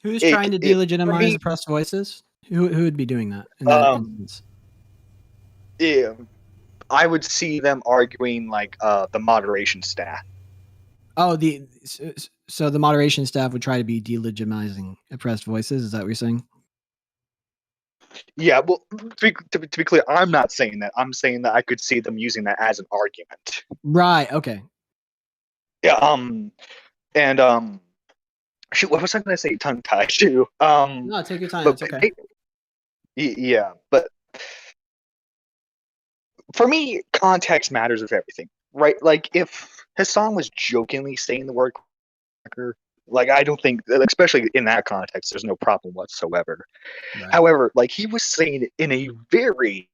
Speaker 1: who's trying to delegitimize oppressed voices? Who would be doing that in that instance?
Speaker 6: Yeah, I would see them arguing like the moderation staff.
Speaker 1: Oh, so the moderation staff would try to be delegitimizing oppressed voices. Is that what you're saying?
Speaker 6: Yeah, well, to be clear, I'm not saying that. I'm saying that I could see them using that as an argument.
Speaker 1: Right. Okay.
Speaker 6: Yeah. Shoot, what was I going to say? Tongue tied too.
Speaker 1: No, take your time. It's okay.
Speaker 6: Yeah, but for me, context matters with everything, right? Like if Hasan was jokingly saying the word cracker, like I don't think, especially in that context, there's no problem whatsoever. Right. However, like he was saying it in a very,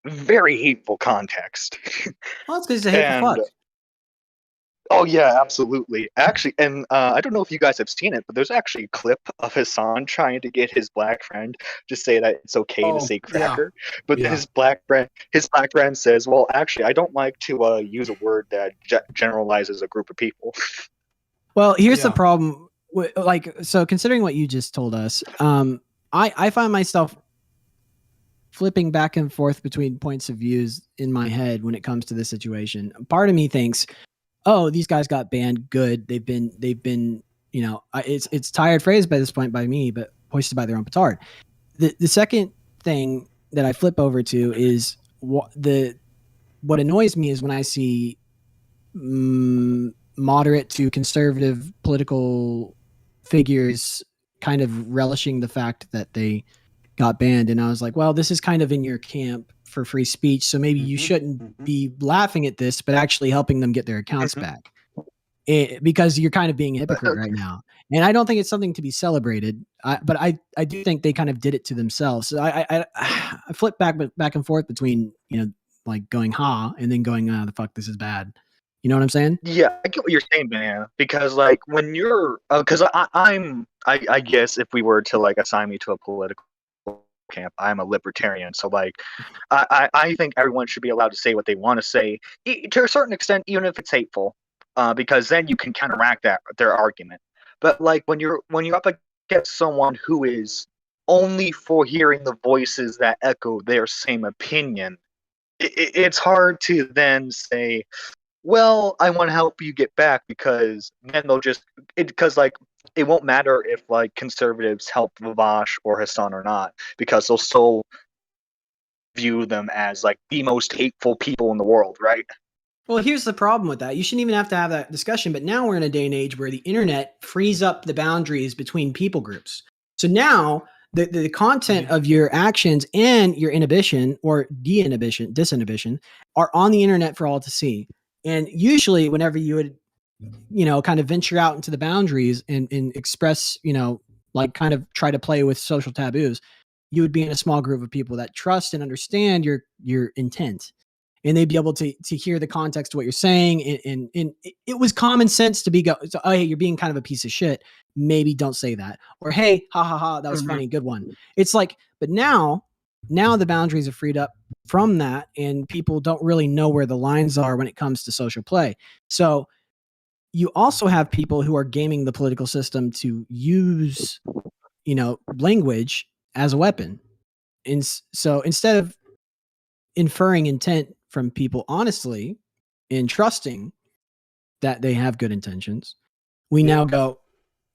Speaker 6: very hateful context.
Speaker 1: Well, it's because he's a hateful fuck.
Speaker 6: Oh yeah, absolutely. Actually, and I don't know if you guys have seen it, but there's actually a clip of Hassan trying to get his black friend to say that it's okay to say
Speaker 2: yeah.
Speaker 6: cracker, but
Speaker 2: Yeah.
Speaker 6: his black friend says, "Well, actually, I don't like to use a word that generalizes a group of people."
Speaker 1: Well, here's the
Speaker 2: Yeah.
Speaker 1: problem. So considering what you just told us, I find myself flipping back and forth between points of views in my head when it comes to this situation. Part of me thinks, oh, these guys got banned. Good. They've been, it's tired phrase by this point by me, but hoisted by their own petard. The second thing that I flip over to is what annoys me is when I see moderate to conservative political figures kind of relishing the fact that they got banned. And I was like, well, this is kind of in your camp for free speech. So maybe you shouldn't be laughing at this, but actually helping them get their accounts back. Because you're kind of being a hypocrite right now. And I don't think it's something to be celebrated. But I do think they kind of did it to themselves. So I flip back and forth between, like going ha and then going, the fuck, this is bad. You know what I'm saying?
Speaker 6: Yeah, I get what you're saying, man. Because like when you're, because I guess if we were to like assign me to a political camp, I'm a libertarian. So like, I think everyone should be allowed to say what they want to say to a certain extent, even if it's hateful, because then you can counteract their argument. But like when you're up against someone who is only for hearing the voices that echo their same opinion, it's hard to then say, well, I want to help you get back, because then they'll because like it won't matter if like conservatives help Vavash or Hassan or not, because they'll still view them as like the most hateful people in the world, right?
Speaker 1: Well, here's the problem with that. You shouldn't even have to have that discussion, but now we're in a day and age where the internet frees up the boundaries between people groups. So now the content of your actions and your inhibition or disinhibition are on the internet for all to see. And usually whenever you would, kind of venture out into the boundaries and express, like kind of try to play with social taboos, you would be in a small group of people that trust and understand your intent. And they'd be able to hear the context of what you're saying. And it was common sense to so, oh, hey, you're being kind of a piece of shit. Maybe don't say that. Or, hey, ha, ha, ha, that was funny. Good one. It's like, but now the boundaries are freed up from that, and people don't really know where the lines are when it comes to social play. So you also have people who are gaming the political system to use, language as a weapon. And so instead of inferring intent from people honestly and trusting that they have good intentions, we now go,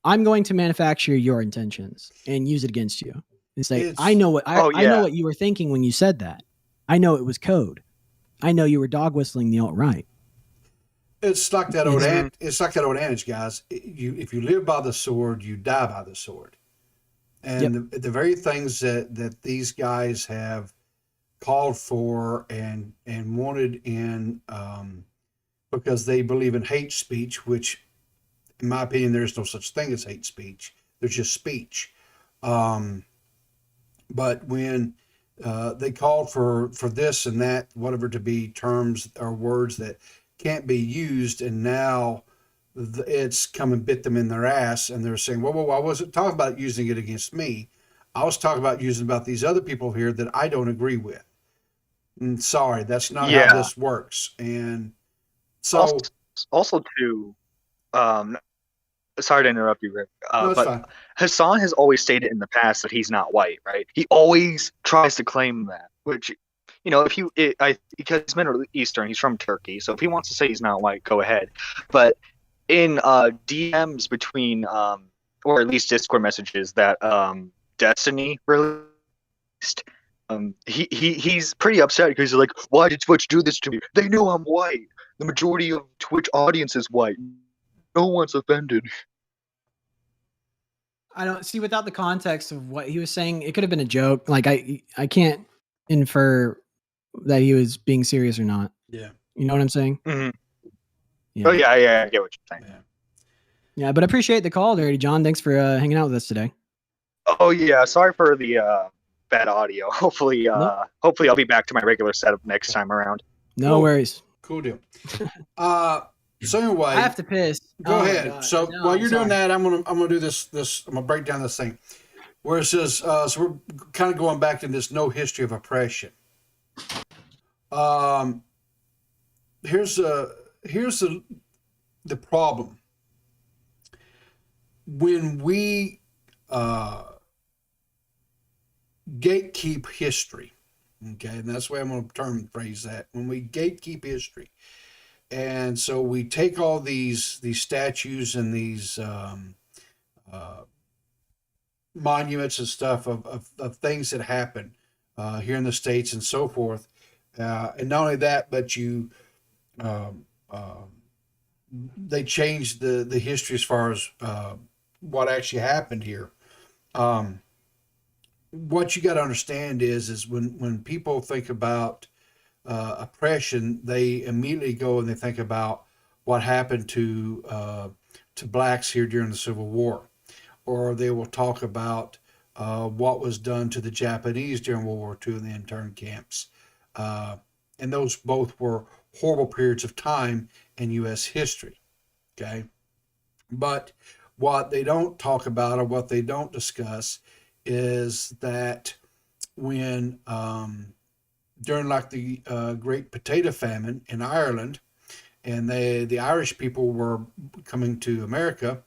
Speaker 1: I'm going to manufacture your intentions and use it against you and say, I know what I know what you were thinking when you said that. I know it was code. I know you were dog whistling the alt-right.
Speaker 2: It's like that old adage, guys. If you live by the sword, you die by the sword. And the very things that these guys have called for and wanted in, because they believe in hate speech, which, in my opinion, there's no such thing as hate speech. There's just speech. But when they called for this and that, whatever, to be terms or words that can't be used, and now it's come and bit them in their ass, and they're saying, well, I wasn't talking about using it against me. I was talking about using about these other people here that I don't agree with. And sorry, that's not how this works. And so
Speaker 6: also too, sorry to interrupt you, Rick,
Speaker 2: no,
Speaker 6: but
Speaker 2: fine.
Speaker 6: Hassan has always stated in the past that he's not white, right? He always tries to claim that, which, because he's Middle Eastern, he's from Turkey, so if he wants to say he's not white, go ahead. But in DMs between, or at least Discord messages that Destiny released, he's pretty upset because he's like, why did Twitch do this to me? They know I'm white. The majority of Twitch audience is white. No one's offended.
Speaker 1: I don't see, without the context of what he was saying, it could have been a joke. Like I can't infer that he was being serious or not.
Speaker 2: Yeah.
Speaker 1: You know what I'm saying?
Speaker 6: Mm-hmm.
Speaker 1: Yeah.
Speaker 6: Oh yeah, I get what you're saying.
Speaker 1: Yeah, but I appreciate the call, Dirty John. Thanks for hanging out with us today.
Speaker 6: Oh yeah, sorry for the bad audio. Hopefully I'll be back to my regular setup next time around.
Speaker 1: No worries.
Speaker 2: Cool deal. So anyway,
Speaker 1: I have to piss.
Speaker 2: go
Speaker 1: Oh my
Speaker 2: ahead.
Speaker 1: God.
Speaker 2: So
Speaker 1: No,
Speaker 2: while
Speaker 1: I'm
Speaker 2: you're doing
Speaker 1: sorry.
Speaker 2: that, I'm gonna do this. I'm gonna break down this thing where it says. So we're kind of going back to this no history of oppression. Here's the problem. When we gatekeep history, okay, and that's the way I'm going to phrase that. When we gatekeep history, and so we take all these statues and these monuments and stuff of things that happened here in the States and so forth, and not only that, but you they changed the history as far as what actually happened here. What you got to understand is when people think about oppression, they immediately go and they think about what happened to blacks here during the Civil War, or they will talk about what was done to the Japanese during World War II in the internment camps, and those both were horrible periods of time in U.S. history. Okay, but what they don't talk about or what they don't discuss is that when during like the Great Potato Famine in Ireland, and the Irish people were coming to America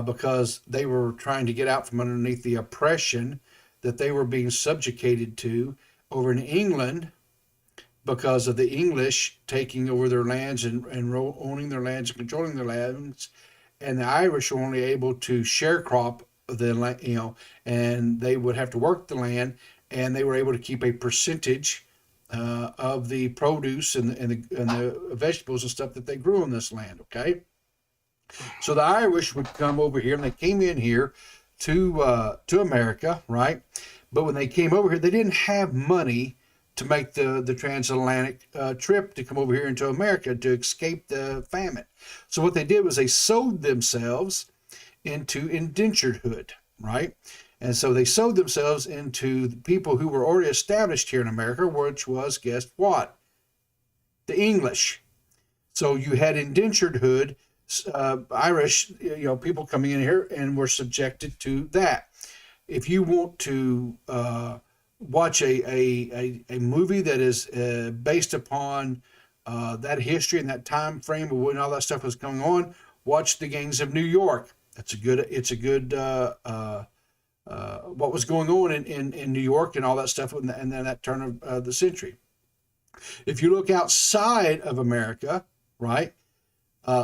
Speaker 2: because they were trying to get out from underneath the oppression that they were being subjugated to over in England because of the English taking over their lands and owning their lands and controlling their lands, and the Irish were only able to sharecrop the land, and they would have to work the land, and they were able to keep a percentage of the produce and the vegetables and stuff that they grew on this land. Okay, so the Irish would come over here, and they came in here to America, right? But when they came over here, they didn't have money to make the transatlantic trip to come over here into America to escape the famine. So what they did was they sold themselves into indenturedhood, right? And so they sold themselves into the people who were already established here in America, which was, guess what? The English. So you had indenturedhood, Irish, people coming in here and were subjected to that. If you want to watch a movie that is based upon that history and that time frame of when all that stuff was going on, watch The Gangs of New York. It's a good what was going on in New York and all that stuff, and then that turn of the century. If you look outside of America, right,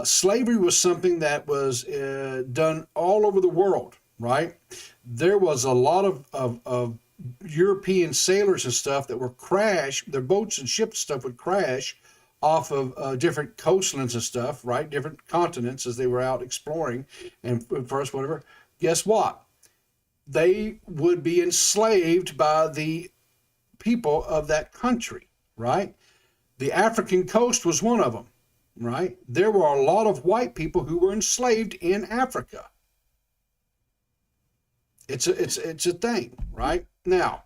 Speaker 2: slavery was something that was done all over the world, right? There was a lot of European sailors and stuff that were crashed. Their boats and ships and stuff would crash off of different coastlands and stuff, right? Different continents as they were out exploring and first whatever. Guess what? They would be enslaved by the people of that country, right? The African coast was one of them, right? There were a lot of white people who were enslaved in Africa. It's a thing, right? Now,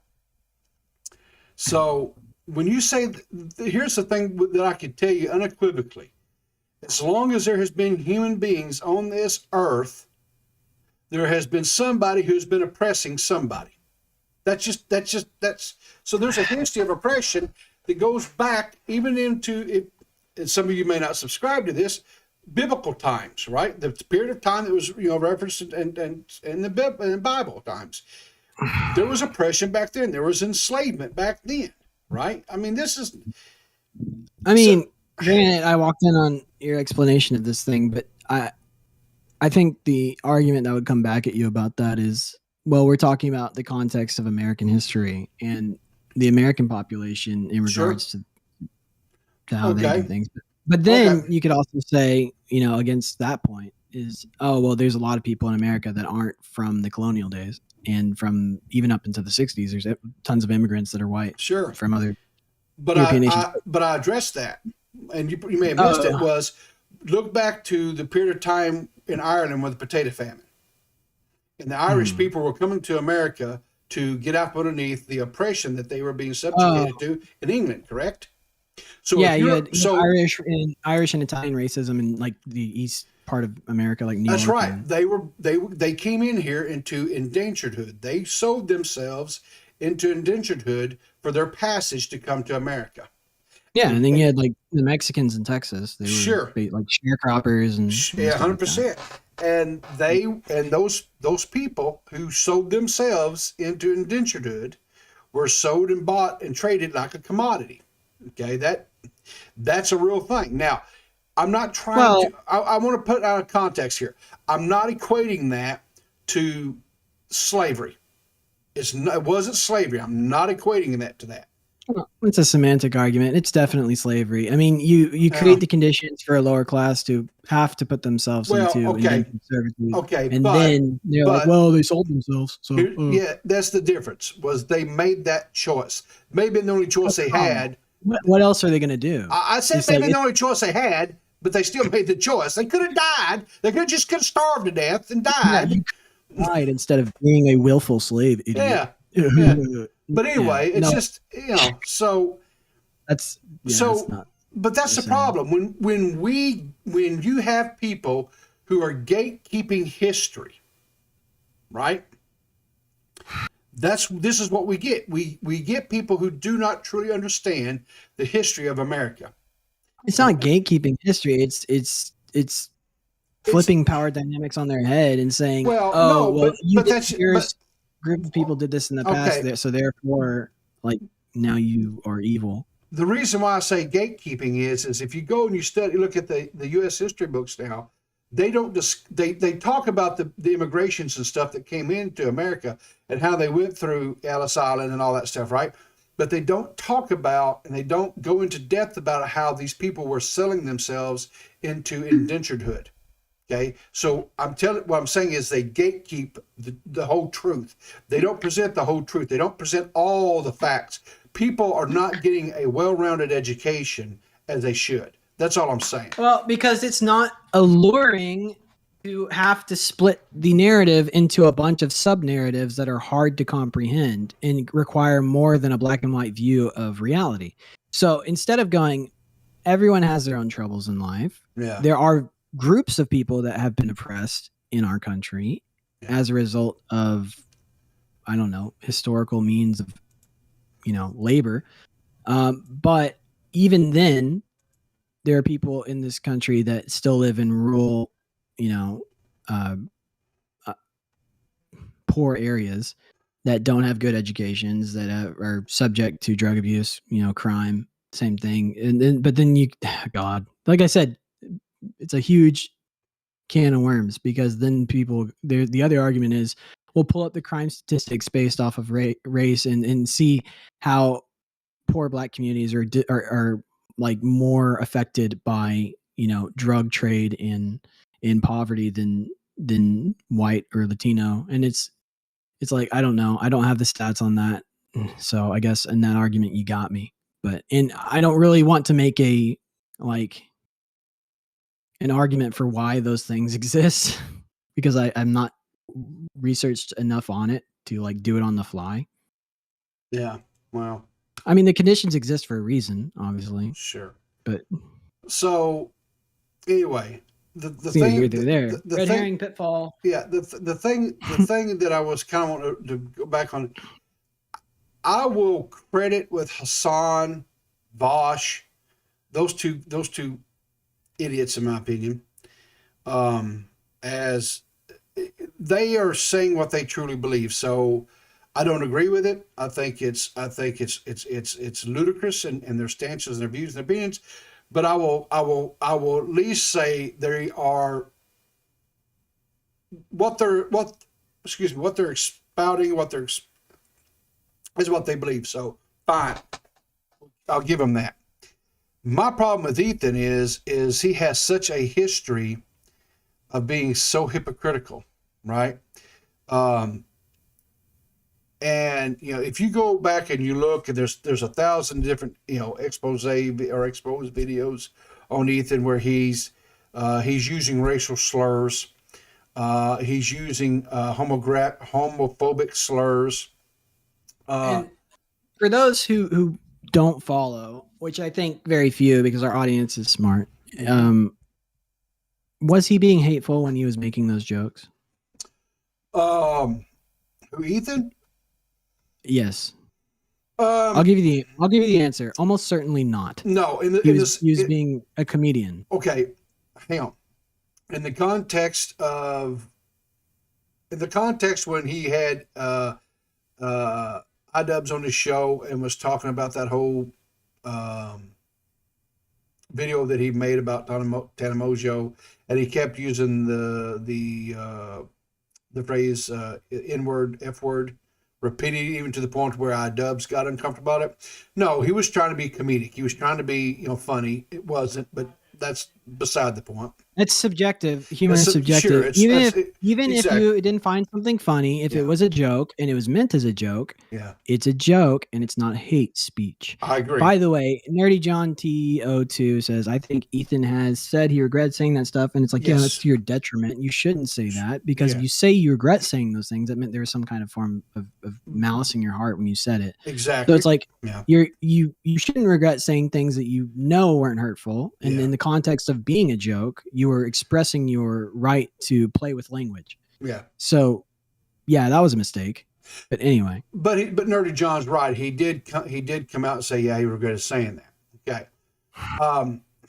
Speaker 2: so when you say, here's the thing that I can tell you unequivocally: as long as there has been human beings on this earth, there has been somebody who's been oppressing somebody. That's so there's a history of oppression that goes back even into it. And some of you may not subscribe to this, biblical times, right? The period of time that was referenced in the Bible times. There was oppression back then. There was enslavement back then, right? I mean,
Speaker 1: granted, I walked in on your explanation of this thing, but I think the argument that would come back at you about that is, well, we're talking about the context of American history and the American population in regards to how they do things. But then you could also say, against that point is, oh, well, there's a lot of people in America that aren't from the colonial days, and from even up into the 60s, there's tons of immigrants that are white from other European nations.
Speaker 2: But I addressed that, and you may have missed it, was look back to the period of time in Ireland with the potato famine. And the Irish people were coming to America to get up underneath the oppression that they were being subjugated to in England, correct? So
Speaker 1: Yeah,
Speaker 2: if
Speaker 1: you
Speaker 2: you're
Speaker 1: had
Speaker 2: so
Speaker 1: Irish and Italian racism in like the east part of America, like New
Speaker 2: that's
Speaker 1: York.
Speaker 2: right.
Speaker 1: and-
Speaker 2: They came in here into indenturedhood. They sold themselves into indenturedhood for their passage to come to America.
Speaker 1: yeah, and then you had like the Mexicans in Texas. They were
Speaker 2: Sure.
Speaker 1: like sharecroppers and
Speaker 2: Yeah,
Speaker 1: stuff like that.
Speaker 2: 100%. And those people who sold themselves into indenturedhood were sold and bought and traded like a commodity. Okay, that's a real thing. Now, I'm not trying to. I want to put out a context here. I'm not equating that to slavery. It wasn't slavery. I'm not equating that to that.
Speaker 1: Well, it's a semantic argument. It's definitely slavery. I mean, you create the conditions for a lower class to have to put themselves into indentured servitude.
Speaker 2: Okay,
Speaker 1: and then they're like, well, they sold themselves. So
Speaker 2: yeah, that's the difference. Was they made that choice? Maybe the only choice they had.
Speaker 1: What else are they going to do?
Speaker 2: I said
Speaker 1: It's
Speaker 2: maybe
Speaker 1: like-
Speaker 2: the only choice they had, but they still made the choice. They could have died. They could have just starved to death and died.
Speaker 1: you died instead of being a willful slave. Idiot.
Speaker 2: Yeah. But anyway,
Speaker 1: Yeah,
Speaker 2: it's
Speaker 1: no.
Speaker 2: just so.
Speaker 1: That's
Speaker 2: So,
Speaker 1: that's not.
Speaker 2: But that's the
Speaker 1: Listen.
Speaker 2: problem when you have people who are gatekeeping history, right? This is what we get. We get people who do not truly understand the history of America.
Speaker 1: It's not gatekeeping history. It's flipping power dynamics on their head and saying,
Speaker 2: Well,
Speaker 1: "Oh,
Speaker 2: no,
Speaker 1: well,
Speaker 2: but
Speaker 1: your group of people did this in the past,
Speaker 2: Okay.
Speaker 1: so therefore, like now you are evil."
Speaker 2: The reason why I say gatekeeping is if you go and you look at the U.S. history books now, they don't they talk about the immigrations and stuff that came into America and how they went through Ellis Island and all that stuff, right? But they don't talk about and they don't go into depth about how these people were selling themselves into indenturedhood. Okay, so what I'm saying is they gatekeep the whole truth. They don't present the whole truth. They don't present all the facts. People are not getting a well-rounded education as they should. That's all I'm saying.
Speaker 1: Well, because it's not alluring to have to split the narrative into a bunch of sub-narratives that are hard to comprehend and require more than a black and white view of reality. So instead of going, everyone has their own troubles in life.
Speaker 2: Yeah.
Speaker 1: There are groups of people that have been oppressed in our country as a result of, I don't know, historical means of, labor. But even then, there are people in this country that still live in rural, poor areas that don't have good educations, that are subject to drug abuse, crime, same thing. But then God, like I said, it's a huge can of worms because then the other argument is we'll pull up the crime statistics based off of race and see how poor black communities are like more affected by drug trade in poverty than white or Latino. And it's like, I don't know, I don't have the stats on that, so I guess in that argument you got me. But I don't really want to make an argument for why those things exist because I'm not researched enough on it to like do it on the fly.
Speaker 2: Yeah. Well,
Speaker 1: I mean, the conditions exist for a reason, obviously.
Speaker 2: sure.
Speaker 1: But
Speaker 2: So anyway, the
Speaker 1: see,
Speaker 2: thing
Speaker 1: you're there.
Speaker 2: the
Speaker 1: Red
Speaker 2: thing,
Speaker 1: herring pitfall.
Speaker 2: Yeah, the thing that I was kind of want to go back on, I will credit with Hassan, Bosch, those two idiots, in my opinion, as they are saying what they truly believe. So I don't agree with it. I think it's ludicrous and their stances and their views and their opinions. But I will at least say they are what they're spouting, is what they believe. So fine, I'll give them that. My problem with Ethan is he has such a history of being so hypocritical, right? And if you go back and you look, and there's 1,000 different expose videos on Ethan where he's using racial slurs, he's using homophobic slurs.
Speaker 1: And for those who don't follow, which I think very few because our audience is smart. Was he being hateful when he was making those jokes?
Speaker 2: Who, Ethan?
Speaker 1: Yes. I'll give you the answer. Almost certainly not.
Speaker 2: No,
Speaker 1: He was being a comedian.
Speaker 2: Okay, hang on. In the context when he had iDubbbz on his show and was talking about that whole video that he made about Tana Mojo, and he kept using the phrase N-word, F-word, repeating even to the point where iDubbbz got uncomfortable about it. No, he was trying to be comedic. He was trying to be, funny. It wasn't, but that's beside the point.
Speaker 1: It's subjective. Humor is subjective.
Speaker 2: Sure,
Speaker 1: even if you didn't find something funny, if it was a joke and it was meant as a joke, it's a joke and it's not hate speech.
Speaker 2: I agree.
Speaker 1: By the way, Nerdy John T02 says, I think Ethan has said he regrets saying that stuff. And it's like, yeah, that's to your detriment. You shouldn't say that because if you say you regret saying those things, that meant there was some kind of form of malice in your heart when you said it.
Speaker 2: Exactly.
Speaker 1: So it's like, you shouldn't regret saying things that you know weren't hurtful. And in the context of being a joke, you were expressing your right to play with language. Yeah. So, yeah, that was a mistake. But anyway.
Speaker 2: But Nerdy John's right. He did come out and say, yeah, he regretted saying that. Okay.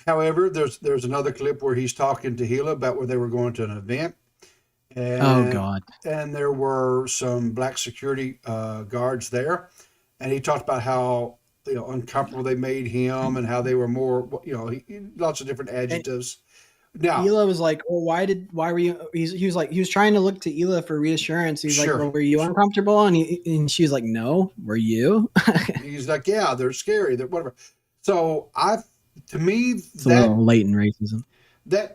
Speaker 2: However, there's another clip where he's talking to Gila about where they were going to an event. And,
Speaker 1: oh God.
Speaker 2: And there were some black security guards there, and he talked about how uncomfortable they made him and how they were more lots of different adjectives. Now
Speaker 1: Hila was like, well, why were you, he was trying to look to Hila for reassurance. He's like, well, were you uncomfortable? And she was like, no, were you?
Speaker 2: He's like, yeah, they're scary, they're whatever. So to me,
Speaker 1: it's a little latent racism.
Speaker 2: That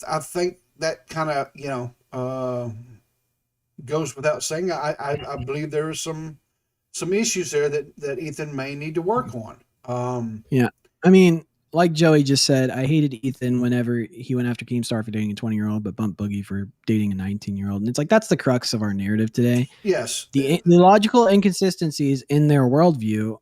Speaker 2: I think that kind of goes without saying. I believe there are some issues there that Ethan may need to work on.
Speaker 1: Yeah, I mean, like Joey just said, I hated Ethan whenever he went after Keemstar for dating a 20-year-old, but bumped Boogie for dating a 19-year-old. And it's like, that's the crux of our narrative today.
Speaker 2: Yes.
Speaker 1: The logical inconsistencies in their worldview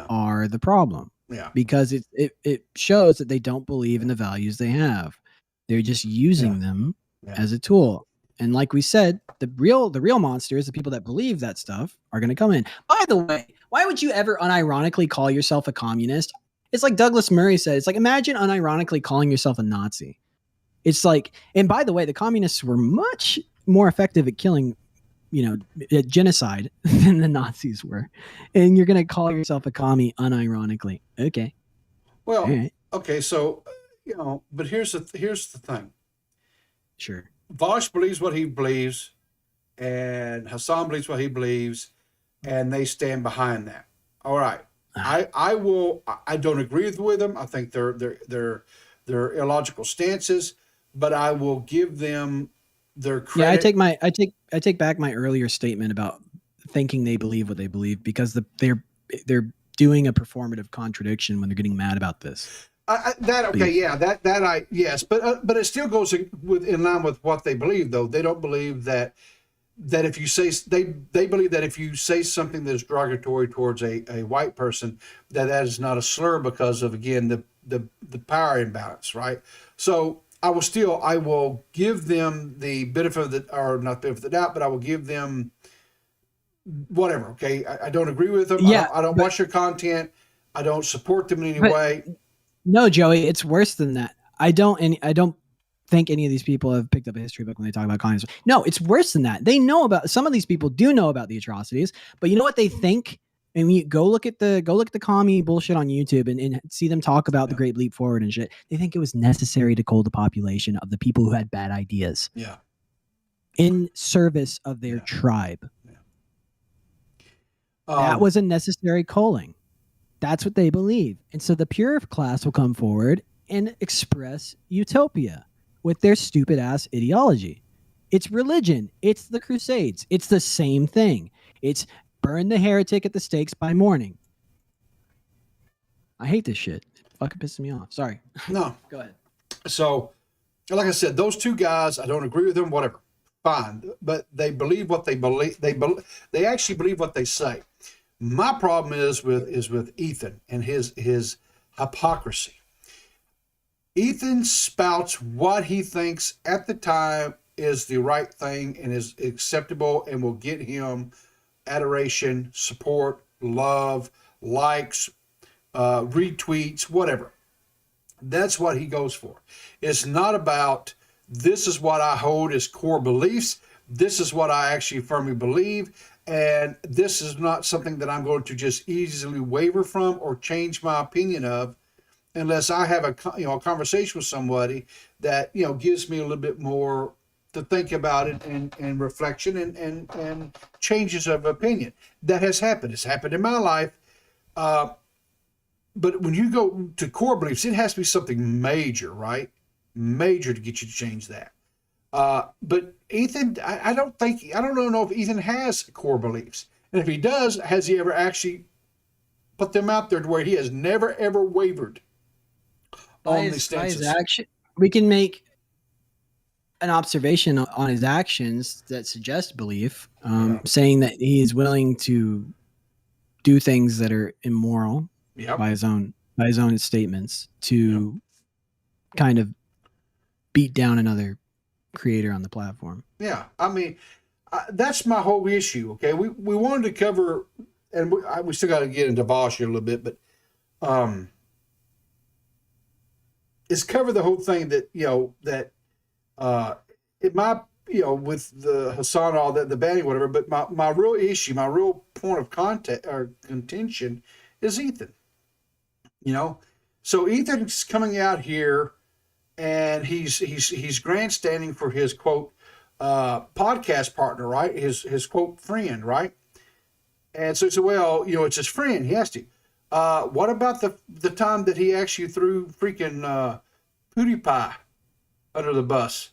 Speaker 1: are the problem.
Speaker 2: Yeah.
Speaker 1: Because it shows that they don't believe in the values they have. They're just using them as a tool. And like we said, the real monsters, the people that believe that stuff, are going to come in. By the way, why would you ever unironically call yourself a communist? It's like Douglas Murray said. It's like, imagine unironically calling yourself a Nazi. It's like, and by the way, the communists were much more effective at killing, at genocide than the Nazis were. And you're going to call yourself a commie unironically. Okay.
Speaker 2: Well, okay. So, but here's the thing.
Speaker 1: Sure.
Speaker 2: Vosh believes what he believes, and Hasan believes what he believes, and they stand behind that. All right. I don't agree with them. I think they're illogical stances, but I will give them their credit.
Speaker 1: Yeah, I take back my earlier statement about thinking they believe what they believe because they're doing a performative contradiction when they're getting mad about this.
Speaker 2: Yes, but it still goes in line with what they believe, though. They don't believe that if you say they believe that if you say something that's derogatory towards a white person, that is not a slur because of, again, the power imbalance, right? So I will give them the benefit of not benefit of the doubt, but I will give them whatever. Okay, I don't agree with them.
Speaker 1: Yeah,
Speaker 2: I don't watch their content. I don't support them in any way.
Speaker 1: No, Joey, it's worse than that. I don't think any of these people have picked up a history book when they talk about communism. No, it's worse than that. They know about, some of these people do know about the atrocities, but you know what they think? And we go look at the commie bullshit on YouTube and see them talk about the Great Leap Forward and shit. They think it was necessary to cull the population of the people who had bad ideas.
Speaker 2: Yeah.
Speaker 1: In service of their tribe. Yeah. That was a necessary culling. That's what they believe. And so the pure class will come forward and express utopia with their stupid ass ideology. It's religion. It's the Crusades. It's the same thing. It's burn the heretic at the stakes by morning. I hate this shit. It fucking pisses me off. Sorry.
Speaker 2: No.
Speaker 1: Go ahead.
Speaker 2: So, like I said, those two guys, I don't agree with them, whatever. Fine. But they believe what they believe. They actually believe what they say. My problem is with Ethan and his hypocrisy. Ethan spouts what he thinks at the time is the right thing and is acceptable and will get him adoration, support, love, likes, retweets, whatever. That's what he goes for. It's not about, this is what I hold as core beliefs. This is what I actually firmly believe. And this is not something that I'm going to just easily waver from or change my opinion of unless I have a conversation with somebody that, gives me a little bit more to think about it and reflection and changes of opinion. That has happened. It's happened in my life. But when you go to core beliefs, it has to be something major, right? Major to get you to change that. But Ethan, I don't know if Ethan has core beliefs. And if he does, has he ever actually put them out there to where he has never, ever wavered on these stances?
Speaker 1: We can make an observation on his actions that suggest belief, saying that he is willing to do things that are immoral by his own statements to kind of beat down another creator on the platform.
Speaker 2: Yeah, I mean, that's my whole issue. Okay, we wanted to cover, and we still got to get into Vosh here a little bit, but is cover the whole thing that it might with the Hasan, all that, the banning, whatever. But my real issue, my real point of contact or contention is Ethan. So Ethan's coming out here and he's grandstanding for his quote podcast partner, right? His quote friend, right? And so he said, well, it's his friend. He has to. What about the time that he actually threw freaking PewDiePie under the bus,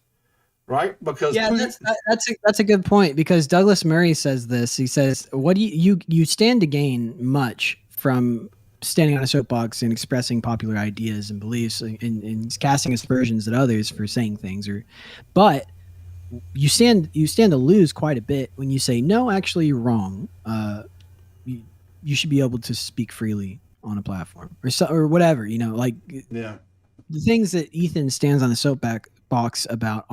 Speaker 2: right? Because
Speaker 1: that's a good point, because Douglas Murray says this. He says, "What do you stand to gain much from standing on a soapbox and expressing popular ideas and beliefs and casting aspersions at others for saying things, but you stand to lose quite a bit when you say, no, actually you're wrong. You should be able to speak freely on a platform or whatever, the things that Ethan stands on the soapbox about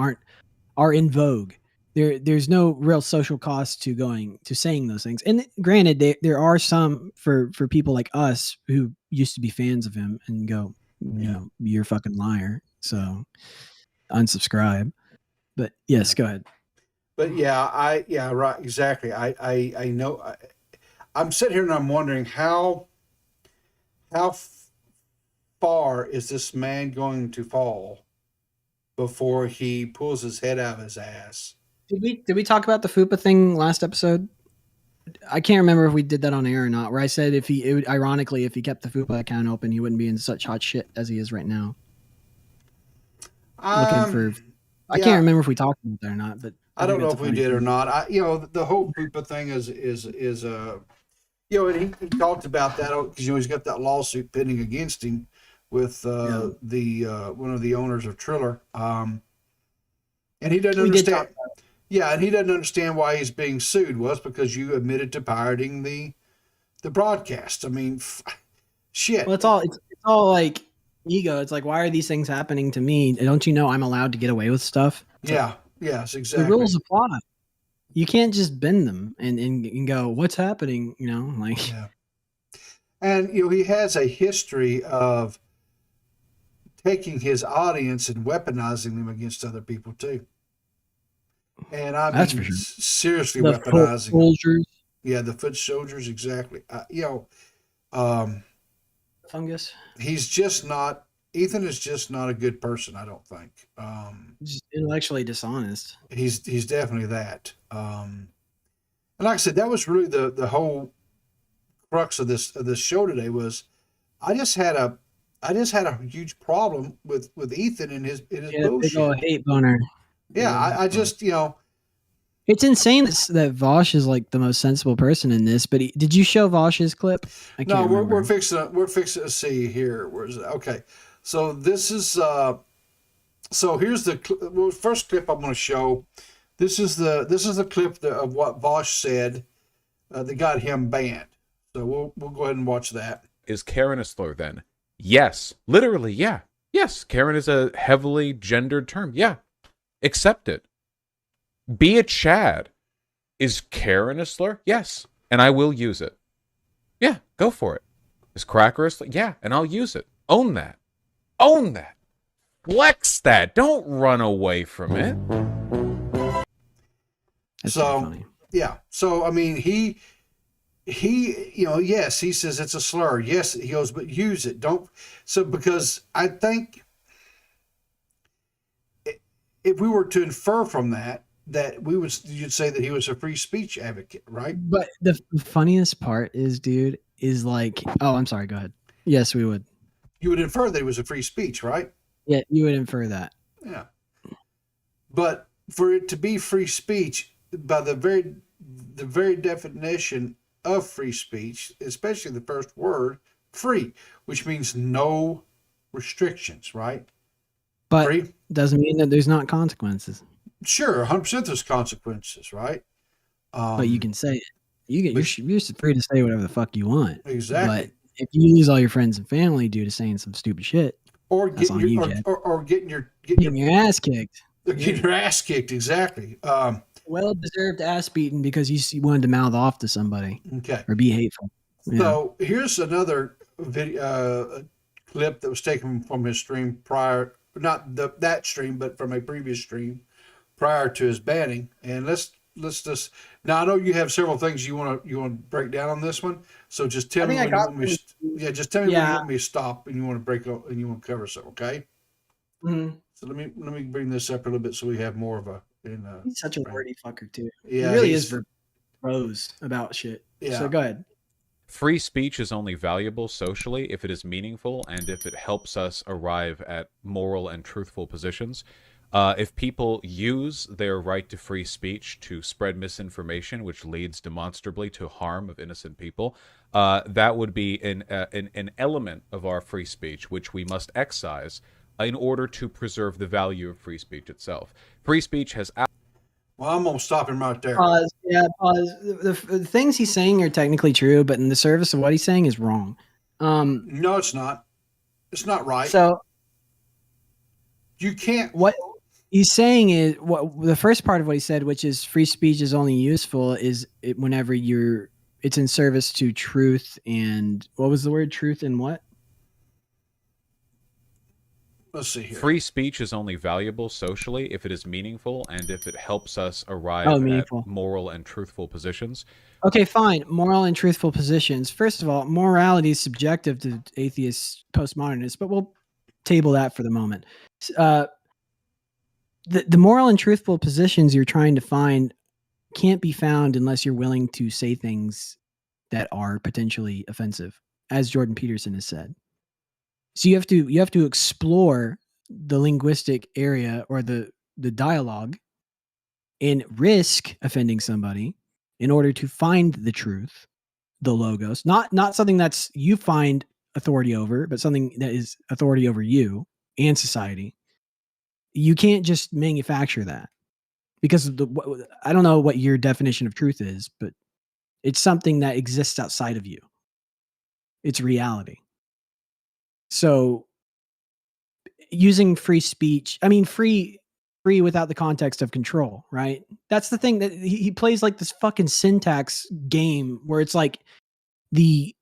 Speaker 1: are in vogue. There's no real social cost to saying those things. And granted, there are some for people like us who used to be fans of him and go, you're a fucking liar. So unsubscribe. But yes, go ahead.
Speaker 2: But right, exactly. I know. I'm sitting here and I'm wondering how far is this man going to fall before he pulls his head out of his ass?
Speaker 1: Did we talk about the FUPA thing last episode? I can't remember if we did that on air or not, where I said if he kept the FUPA account open, he wouldn't be in such hot shit as he is right now. I can't remember if we talked about that or not, but
Speaker 2: I don't know if we did or not. The whole FUPA thing is and he talked about that because he's got that lawsuit pending against him with the one of the owners of Triller, and he doesn't understand. Yeah, and he doesn't understand why he's being sued. Well, it's because you admitted to pirating the broadcast. I mean, shit.
Speaker 1: Well, it's all like ego. It's like, why are these things happening to me? Don't you know I'm allowed to get away with stuff?
Speaker 2: Yes, exactly.
Speaker 1: The rules apply. You can't just bend them and go, what's happening? Yeah.
Speaker 2: And he has a history of taking his audience and weaponizing them against other people too. And I mean, for sure. Seriously, the weaponizing
Speaker 1: foot soldiers.
Speaker 2: Yeah, the foot soldiers, exactly.
Speaker 1: Fungus.
Speaker 2: Ethan is just not a good person, I don't think.
Speaker 1: He's just intellectually dishonest.
Speaker 2: He's definitely that. And like I said, that was really the whole crux of this show today. Was I just had a huge problem with Ethan and his bullshit.
Speaker 1: Big old hate boner.
Speaker 2: Yeah, I just
Speaker 1: it's insane that Vosh is like the most sensible person in this. But did you show Vosh's clip?
Speaker 2: No, we're fixing to see here. Where's it? Okay, so this is so here's the first clip I'm going to show. This is the clip of what Vosh said that got him banned. So we'll go ahead and watch that.
Speaker 7: Is Karen a slur then? Yes. Literally, yeah. Yes, Karen is a heavily gendered term. Yeah. Accept it. Be a Chad. Is Karen a slur? Yes. And I will use it. Yeah, go for it. Is Cracker a slur? Yeah, and I'll use it. Own that. Own that. Flex that. Don't run away from it.
Speaker 1: That's
Speaker 2: So
Speaker 1: funny.
Speaker 2: yeah. So I mean, he yes, he says it's a slur. Yes, he goes, but use it. Don't. So because I think if we were to infer from that you'd say that he was a free speech advocate, right?
Speaker 1: But the funniest part is, dude, is like, oh, I'm sorry. Go ahead. Yes, we would.
Speaker 2: You would infer that he was a free speech, right?
Speaker 1: Yeah, you would infer that.
Speaker 2: Yeah. But for it to be free speech, by the very definition of free speech, especially the first word, free, which means no restrictions, right?
Speaker 1: But
Speaker 2: Free.
Speaker 1: doesn't mean that there's not consequences.
Speaker 2: Sure, 100% there's consequences, right?
Speaker 1: But you can say it. You're free to say whatever the fuck you want.
Speaker 2: Exactly.
Speaker 1: But if you lose all your friends and family due to saying some stupid shit,
Speaker 2: or
Speaker 1: that's on you, Jed.
Speaker 2: getting your
Speaker 1: ass kicked.
Speaker 2: Getting your ass kicked, exactly.
Speaker 1: Well-deserved ass beaten because you wanted to mouth off to somebody.
Speaker 2: Okay.
Speaker 1: Or be hateful. Yeah.
Speaker 2: So here's another video clip that was taken from his stream prior, not that stream, but from a previous stream prior to his banning. And let's just, now I know you have several things you want to break down on this one. So just tell me when you want me to, just tell me when you want me to stop and you want to break up and you want to cover something, okay?
Speaker 1: Mm-hmm.
Speaker 2: So let me bring this up a little bit so we have more of a.
Speaker 1: He's such a wordy fucker too.
Speaker 2: Yeah,
Speaker 1: he really is for pros about shit.
Speaker 2: Yeah.
Speaker 1: So go ahead.
Speaker 7: Free speech is only valuable socially if it is meaningful and if it helps us arrive at moral and truthful positions. If people use their right to free speech to spread misinformation, which leads demonstrably to harm of innocent people, that would be an element of our free speech, which we must excise in order to preserve the value of free speech itself. Free speech has...
Speaker 2: Well, I'm going to stop him right there.
Speaker 1: Pause. Yeah, pause. The things he's saying are technically true, but in the service of what he's saying is wrong.
Speaker 2: No, it's not. It's not right.
Speaker 1: So
Speaker 2: you can't...
Speaker 1: What he's saying is, what the first part of what he said, which is free speech is only useful, is whenever it's in service to truth and... What was the word? Truth and what?
Speaker 2: Let's see here.
Speaker 7: Free speech is only valuable socially if it is meaningful and if it helps us arrive at moral and truthful positions.
Speaker 1: Okay, fine. Moral and truthful positions. First of all, morality is subjective to atheists, postmodernists, but we'll table that for the moment. The moral and truthful positions you're trying to find can't be found unless you're willing to say things that are potentially offensive, as Jordan Peterson has said. So you have to explore the linguistic area or the dialogue and risk offending somebody in order to find the truth, the logos, not something that's you find authority over, but something that is authority over you and society. You can't just manufacture that because I don't know what your definition of truth is, but it's something that exists outside of you. It's reality. So using free speech, I mean, free without the context of control, right? That's the thing that he plays like this fucking syntax game where it's like the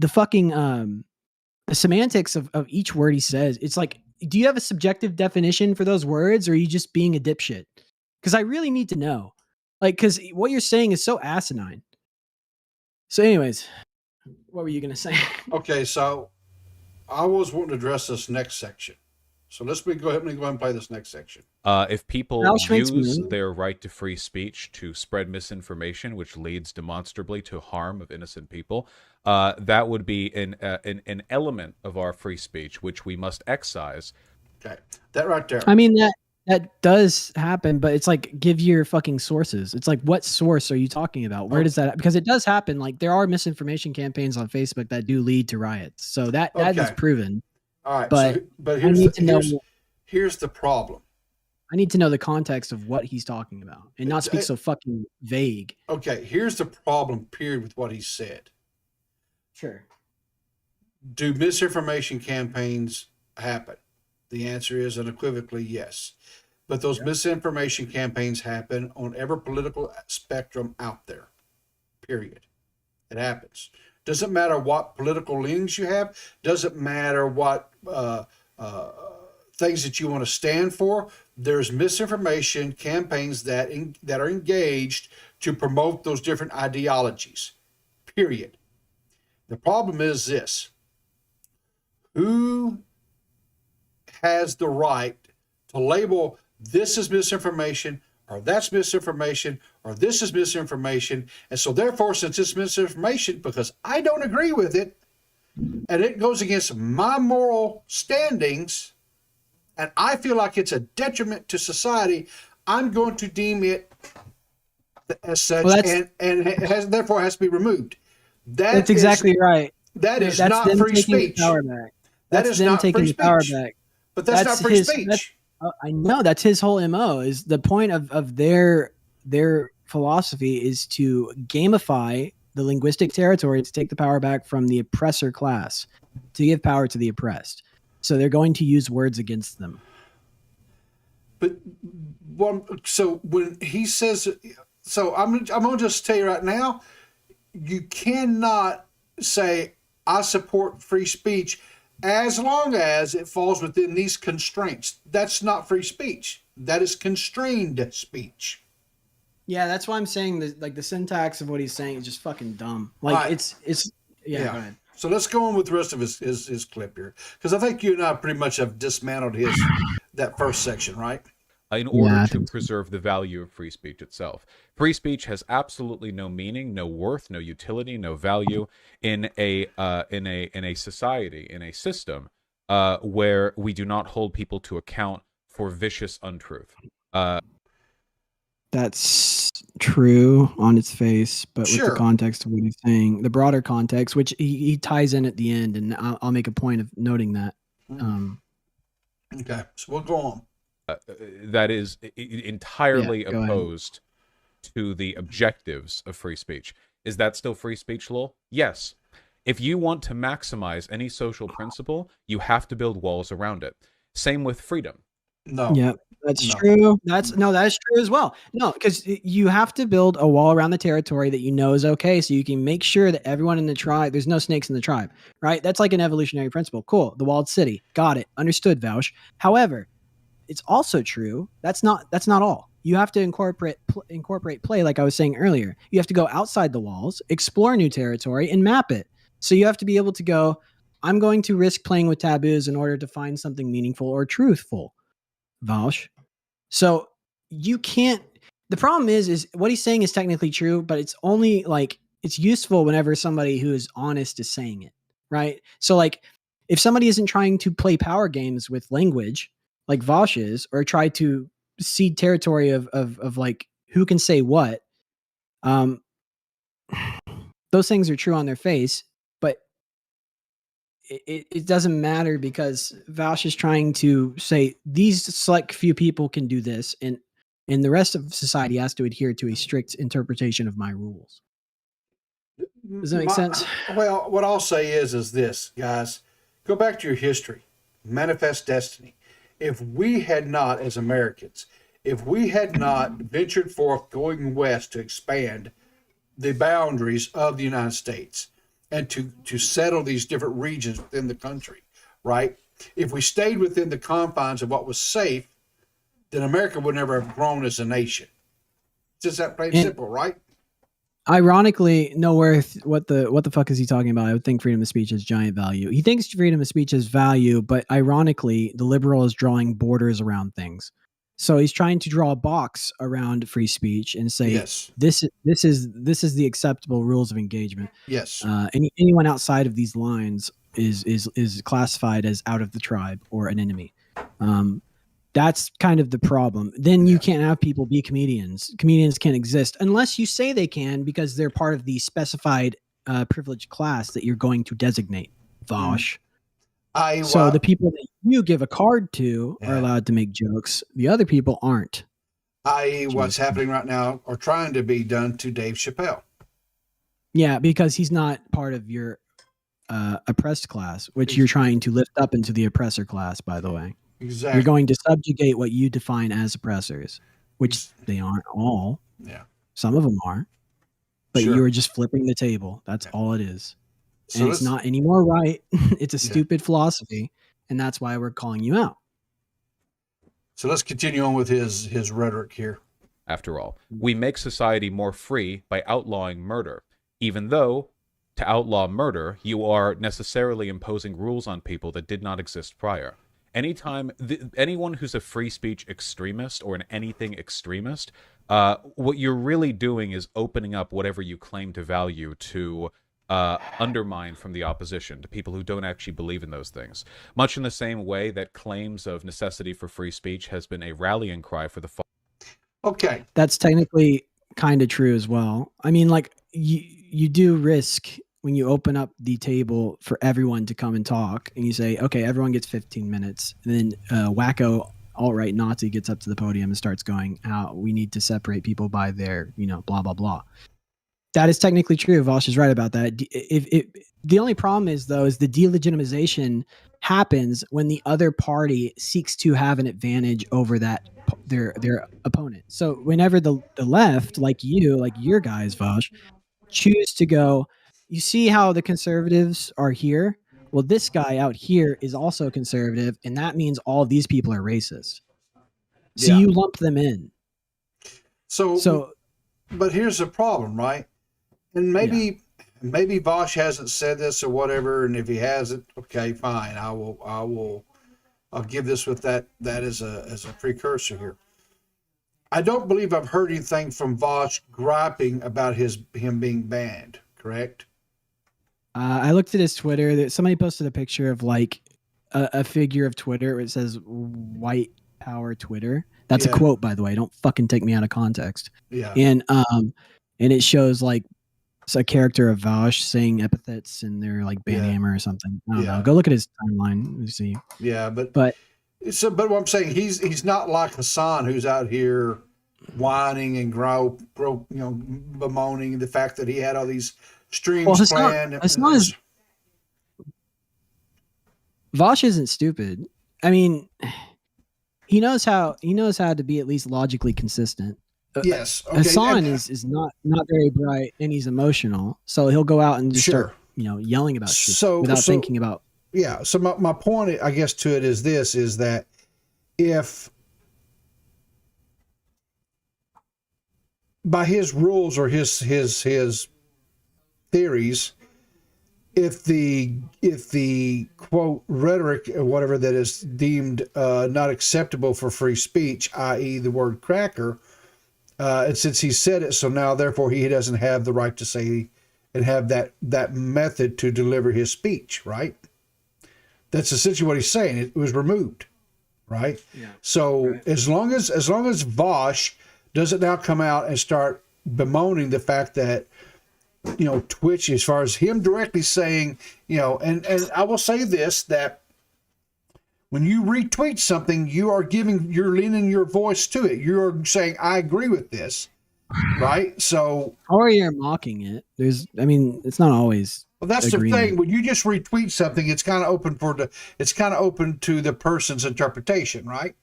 Speaker 1: fucking, the semantics of each word he says. It's like, do you have a subjective definition for those words or are you just being a dipshit? Because I really need to know. Like, because what you're saying is so asinine. So anyways, what were you going to say?
Speaker 2: Okay, so I was wanting to address this next section. So let me go ahead and play this next section.
Speaker 7: If people use their right to free speech to spread misinformation, which leads demonstrably to harm of innocent people, that would be an element of our free speech, which we must excise.
Speaker 2: Okay, that right there.
Speaker 1: I mean, that does happen, but it's like, give your fucking sources. It's like, what source are you talking about? Where does that, because it does happen. Like there are misinformation campaigns on Facebook that do lead to riots. So that is proven.
Speaker 2: All right.
Speaker 1: But
Speaker 2: here's the problem.
Speaker 1: I need to know the context of what he's talking about and not speak so fucking vague.
Speaker 2: Okay. Here's the problem, period, with what he said.
Speaker 1: Sure.
Speaker 2: Do misinformation campaigns happen? The answer is unequivocally yes. But those misinformation campaigns happen on every political spectrum out there. Period. It happens. Doesn't matter what political leanings you have. Doesn't matter what things that you want to stand for. There's misinformation campaigns that are engaged to promote those different ideologies. Period. The problem is this: who has the right to label this as misinformation, or that's misinformation, or this is misinformation? And so therefore, since it's misinformation, because I don't agree with it, and it goes against my moral standings, and I feel like it's a detriment to society, I'm going to deem it as such, and it therefore has to be removed.
Speaker 1: That's exactly right.
Speaker 2: That is not free speech. That is not free speech. But that's not free speech.
Speaker 1: I know, that's his whole MO. Is the point of their philosophy is to gamify the linguistic territory to take the power back from the oppressor class, to give power to the oppressed. So they're going to use words against them.
Speaker 2: But so when he says, so I'm going to just tell you right now, you cannot say I support free speech as long as it falls within these constraints. That's not free speech. That is constrained speech.
Speaker 1: Yeah, that's why I'm saying that, like, the syntax of what he's saying is just fucking dumb. Like, right. it's yeah. Go ahead.
Speaker 2: So let's go on with the rest of his clip here, because I think you and I pretty much have dismantled that first section, right?
Speaker 7: In order to preserve the value of free speech itself. Free speech has absolutely no meaning, no worth, no utility, no value in a society, in a system where we do not hold people to account for vicious untruth.
Speaker 1: That's true on its face, but
Speaker 2: sure,
Speaker 1: with the context of what he's saying, the broader context, which he ties in at the end, and I'll make a point of noting that.
Speaker 2: Okay, so we'll go on.
Speaker 7: That is entirely opposed to the objectives of free speech. Is that still free speech, Lowell? Yes. If you want to maximize any social principle, you have to build walls around it. Same with freedom.
Speaker 2: No.
Speaker 1: Yeah, that's true. That's true as well. No, because you have to build a wall around the territory that you know is okay, so you can make sure that everyone in the tribe, there's no snakes in the tribe, right? That's like an evolutionary principle. Cool. The walled city. Got it. Understood, Vaush. However, it's also true. That's not all. You have to incorporate play, like I was saying earlier. You have to go outside the walls, explore new territory, and map it. So you have to be able to go, I'm going to risk playing with taboos in order to find something meaningful or truthful, Vaush. So you can't. The problem is what he's saying is technically true, but it's only like it's useful whenever somebody who is honest is saying it, right? So like if somebody isn't trying to play power games with language, like Vaush is, or try to cede territory of like who can say what, those things are true on their face, but it doesn't matter because Vaush is trying to say these select few people can do this, and the rest of society has to adhere to a strict interpretation of my rules. Does that make sense?
Speaker 2: Well, what I'll say is this, guys, go back to your history, manifest destiny. If we had not, as Americans, if we had not ventured forth going west to expand the boundaries of the United States and to settle these different regions within the country, right? If we stayed within the confines of what was safe, then America would never have grown as a nation. It's just that plain simple, right?
Speaker 1: Ironically, what the fuck is he talking about? I would think freedom of speech has giant value. He thinks freedom of speech has value, but ironically, the liberal is drawing borders around things. So he's trying to draw a box around free speech and say,
Speaker 2: yes,
Speaker 1: this is the acceptable rules of engagement.
Speaker 2: Yes.
Speaker 1: Anyone outside of these lines is classified as out of the tribe or an enemy. That's kind of the problem. Then you can't have people be comedians. Comedians can't exist unless you say they can because they're part of the specified privileged class that you're going to designate, Vaush. So the people that you give a card to are allowed to make jokes. The other people aren't.
Speaker 2: What's happening right now or trying to be done to Dave Chappelle.
Speaker 1: Yeah, because he's not part of your oppressed class, which you're trying to lift up into the oppressor class, by the way.
Speaker 2: Exactly.
Speaker 1: You're going to subjugate what you define as oppressors, which they aren't all.
Speaker 2: Yeah.
Speaker 1: Some of them are. But
Speaker 2: Sure.
Speaker 1: you are just flipping the table. That's all it is.
Speaker 2: So
Speaker 1: And it's
Speaker 2: let's-
Speaker 1: not any more right. It's a
Speaker 2: Yeah.
Speaker 1: stupid philosophy. And that's why we're calling you out.
Speaker 2: So let's continue on with his rhetoric here.
Speaker 7: After all, we make society more free by outlawing murder, even though to outlaw murder, you are necessarily imposing rules on people that did not exist prior. Anytime anyone who's a free speech extremist or an anything extremist, what you're really doing is opening up whatever you claim to value to undermine from the opposition, to people who don't actually believe in those things. Much in the same way that claims of necessity for free speech has been a rallying cry for the
Speaker 2: Okay.
Speaker 1: That's technically kind of true as well. I mean, like, you do risk when you open up the table for everyone to come and talk, and you say, okay, everyone gets 15 minutes, and then wacko alt-right Nazi gets up to the podium and starts going, we need to separate people by their, blah, blah, blah. That is technically true. Vosh is right about that. The only problem is, though, is the delegitimization happens when the other party seeks to have an advantage over their opponent. So whenever the left, like your guys, Vosh, choose to go, you see how the conservatives are here? Well, this guy out here is also conservative, and that means all of these people are racist. So
Speaker 2: Yeah.
Speaker 1: you lump them in.
Speaker 2: So, but here's the problem, right? And maybe Vosh hasn't said this or whatever, and if he hasn't, okay, fine. I'll give this with that as a precursor here. I don't believe I've heard anything from Vosh griping about him being banned, correct?
Speaker 1: I looked at his Twitter. Somebody posted a picture of like a figure of Twitter where it says "White Power Twitter." That's a quote, by the way. Don't fucking take me out of context.
Speaker 2: Yeah.
Speaker 1: And it shows like a character of Vosh saying epithets, and they're like banhammer or something. I don't know. Go look at his timeline. Let me see.
Speaker 2: Yeah, but
Speaker 1: what
Speaker 2: I'm saying, he's not like Hasan, who's out here whining and bemoaning the fact that he had all these streams planned.
Speaker 1: Vosh isn't stupid. I mean, he knows how to be at least logically consistent.
Speaker 2: Yes. Okay.
Speaker 1: Hasan is not very bright, and he's emotional, so he'll go out and just start yelling about shit without thinking about.
Speaker 2: Yeah. So my point, I guess, to it is this: is that if by his rules or his theories, if the quote rhetoric or whatever that is deemed not acceptable for free speech, i.e. the word cracker, and since he said it, so now therefore he doesn't have the right to say and have that method to deliver his speech, right? That's essentially what he's saying. It was removed, right? Yeah. So as long as Vosh doesn't now come out and start bemoaning the fact that Twitch, as far as him directly saying, and I will say this, that when you retweet something, you're leaning your voice to it. You're saying, I agree with this, right? So,
Speaker 1: or you're mocking it. It's not always.
Speaker 2: Well, that's agreement. The thing. When you just retweet something, it's kind of open to the person's interpretation, right?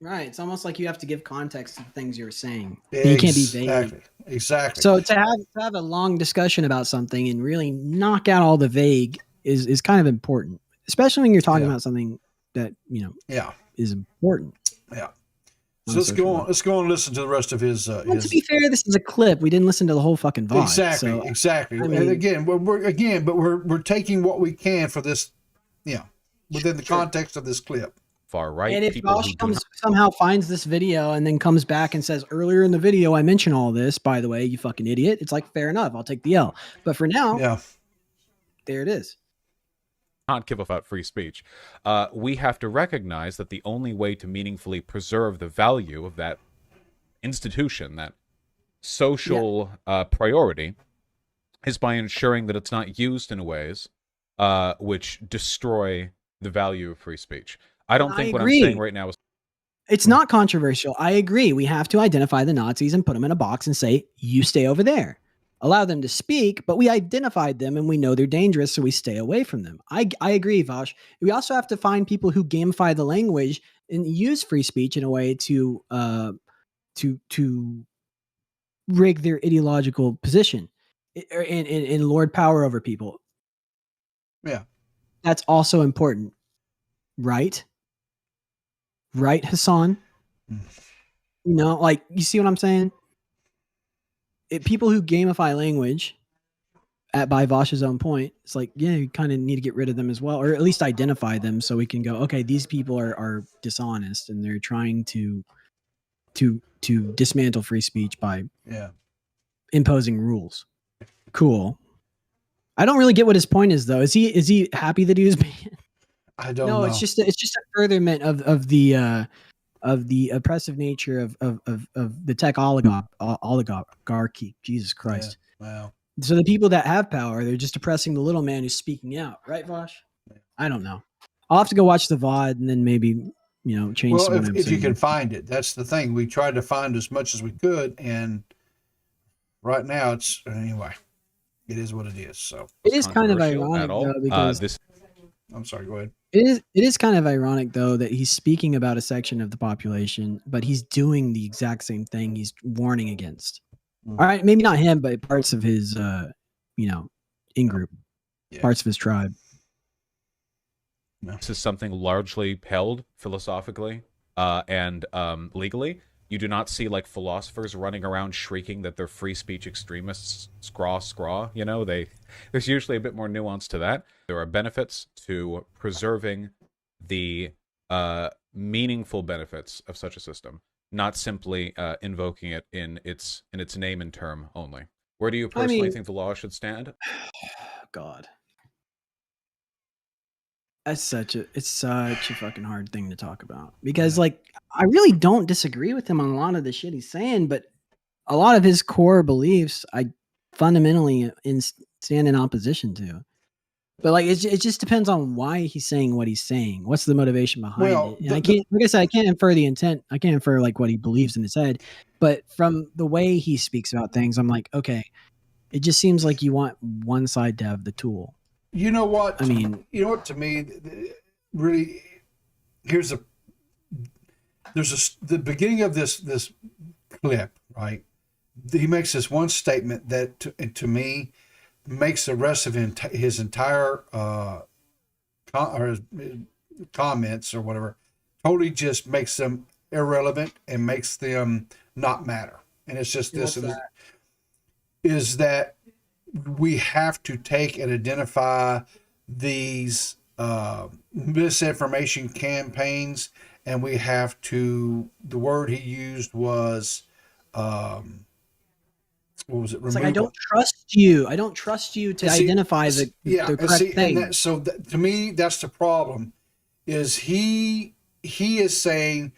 Speaker 1: Right. It's almost like you have to give context to the things you're saying. You can't be vague.
Speaker 2: Exactly.
Speaker 1: So to have a long discussion about something and really knock out all the vague is kind of important, especially when you're talking about something that is important.
Speaker 2: Yeah. So let's go on and listen to the rest of his.
Speaker 1: To be fair, this is a clip. We didn't listen to the whole fucking VOD.
Speaker 2: Exactly. And again, we're taking what we can for this, within the context of this clip.
Speaker 7: Far right.
Speaker 1: And if Vosh somehow finds this video and then comes back and says, earlier in the video I mentioned all this, by the way, you fucking idiot, it's like, fair enough, I'll take the L. But for now, there it is.
Speaker 7: Not give about free speech. We have to recognize that the only way to meaningfully preserve the value of that institution, that social priority, is by ensuring that it's not used in ways which destroy the value of free speech. I don't think what I'm saying right now is...
Speaker 1: It's not controversial. I agree. We have to identify the Nazis and put them in a box and say, you stay over there. allow them to speak, but we identified them and we know they're dangerous, so we stay away from them. I agree, Vosh. We also have to find people who gamify the language and use free speech in a way to rig their ideological position and lord power over people.
Speaker 2: Yeah.
Speaker 1: That's also important. Right, Hasan? You know, like, you see what I'm saying? People who gamify language, by Vosh's own point, it's like, yeah, you kind of need to get rid of them as well, or at least identify them so we can go, okay, these people are dishonest and they're trying to dismantle free speech by imposing rules. Cool. I don't really get what his point is, though. Is he happy that he was banned?
Speaker 2: I don't know.
Speaker 1: No, it's just a furtherment of the oppressive nature of the tech oligarchy. Jesus Christ.
Speaker 2: Yeah. Wow.
Speaker 1: So the people that have power, they're just oppressing the little man who's speaking out. Right, Vosh? I don't know. I'll have to go watch the VOD and then maybe, change some of
Speaker 2: Well, if you can find it. That's the thing. We tried to find as much as we could, and right now anyway, it is what it is. So
Speaker 1: it is kind of
Speaker 7: Controversial
Speaker 1: ironic,
Speaker 7: at all.
Speaker 1: though, because
Speaker 2: I'm sorry, go ahead.
Speaker 1: it is kind of ironic, though, that he's speaking about a section of the population, but he's doing the exact same thing he's warning against. All right, maybe not him, but parts of his, in-group, parts of his tribe.
Speaker 7: This is something largely held philosophically and legally. You do not see like philosophers running around shrieking that they're free speech extremists, scraw. There's usually a bit more nuance to that. There are benefits to preserving the meaningful benefits of such a system, not simply invoking it in its name and term only. Where do you personally think the law should stand?
Speaker 1: God. It's such a fucking hard thing to talk about, because like, I really don't disagree with him on a lot of the shit he's saying, but a lot of his core beliefs I fundamentally stand in opposition to. But like, it just depends on why he's saying what he's saying. What's the motivation behind it? And I can't, like I said, I can't infer the intent. I can't infer like what he believes in his head. But from the way he speaks about things, I'm like, okay, it just seems like you want one side to have the tool.
Speaker 2: You know what?
Speaker 1: I mean,
Speaker 2: to me, really, the beginning of this clip, right? He makes this one statement that, to me, makes the rest of his entire comments or whatever totally just makes them irrelevant and makes them not matter. And it's just this is that we have to take and identify these misinformation campaigns, and we have to, the word he used was what was it?
Speaker 1: It's like, I don't trust you. I don't trust you to identify the correct thing.
Speaker 2: To me, that's the problem. Is he is saying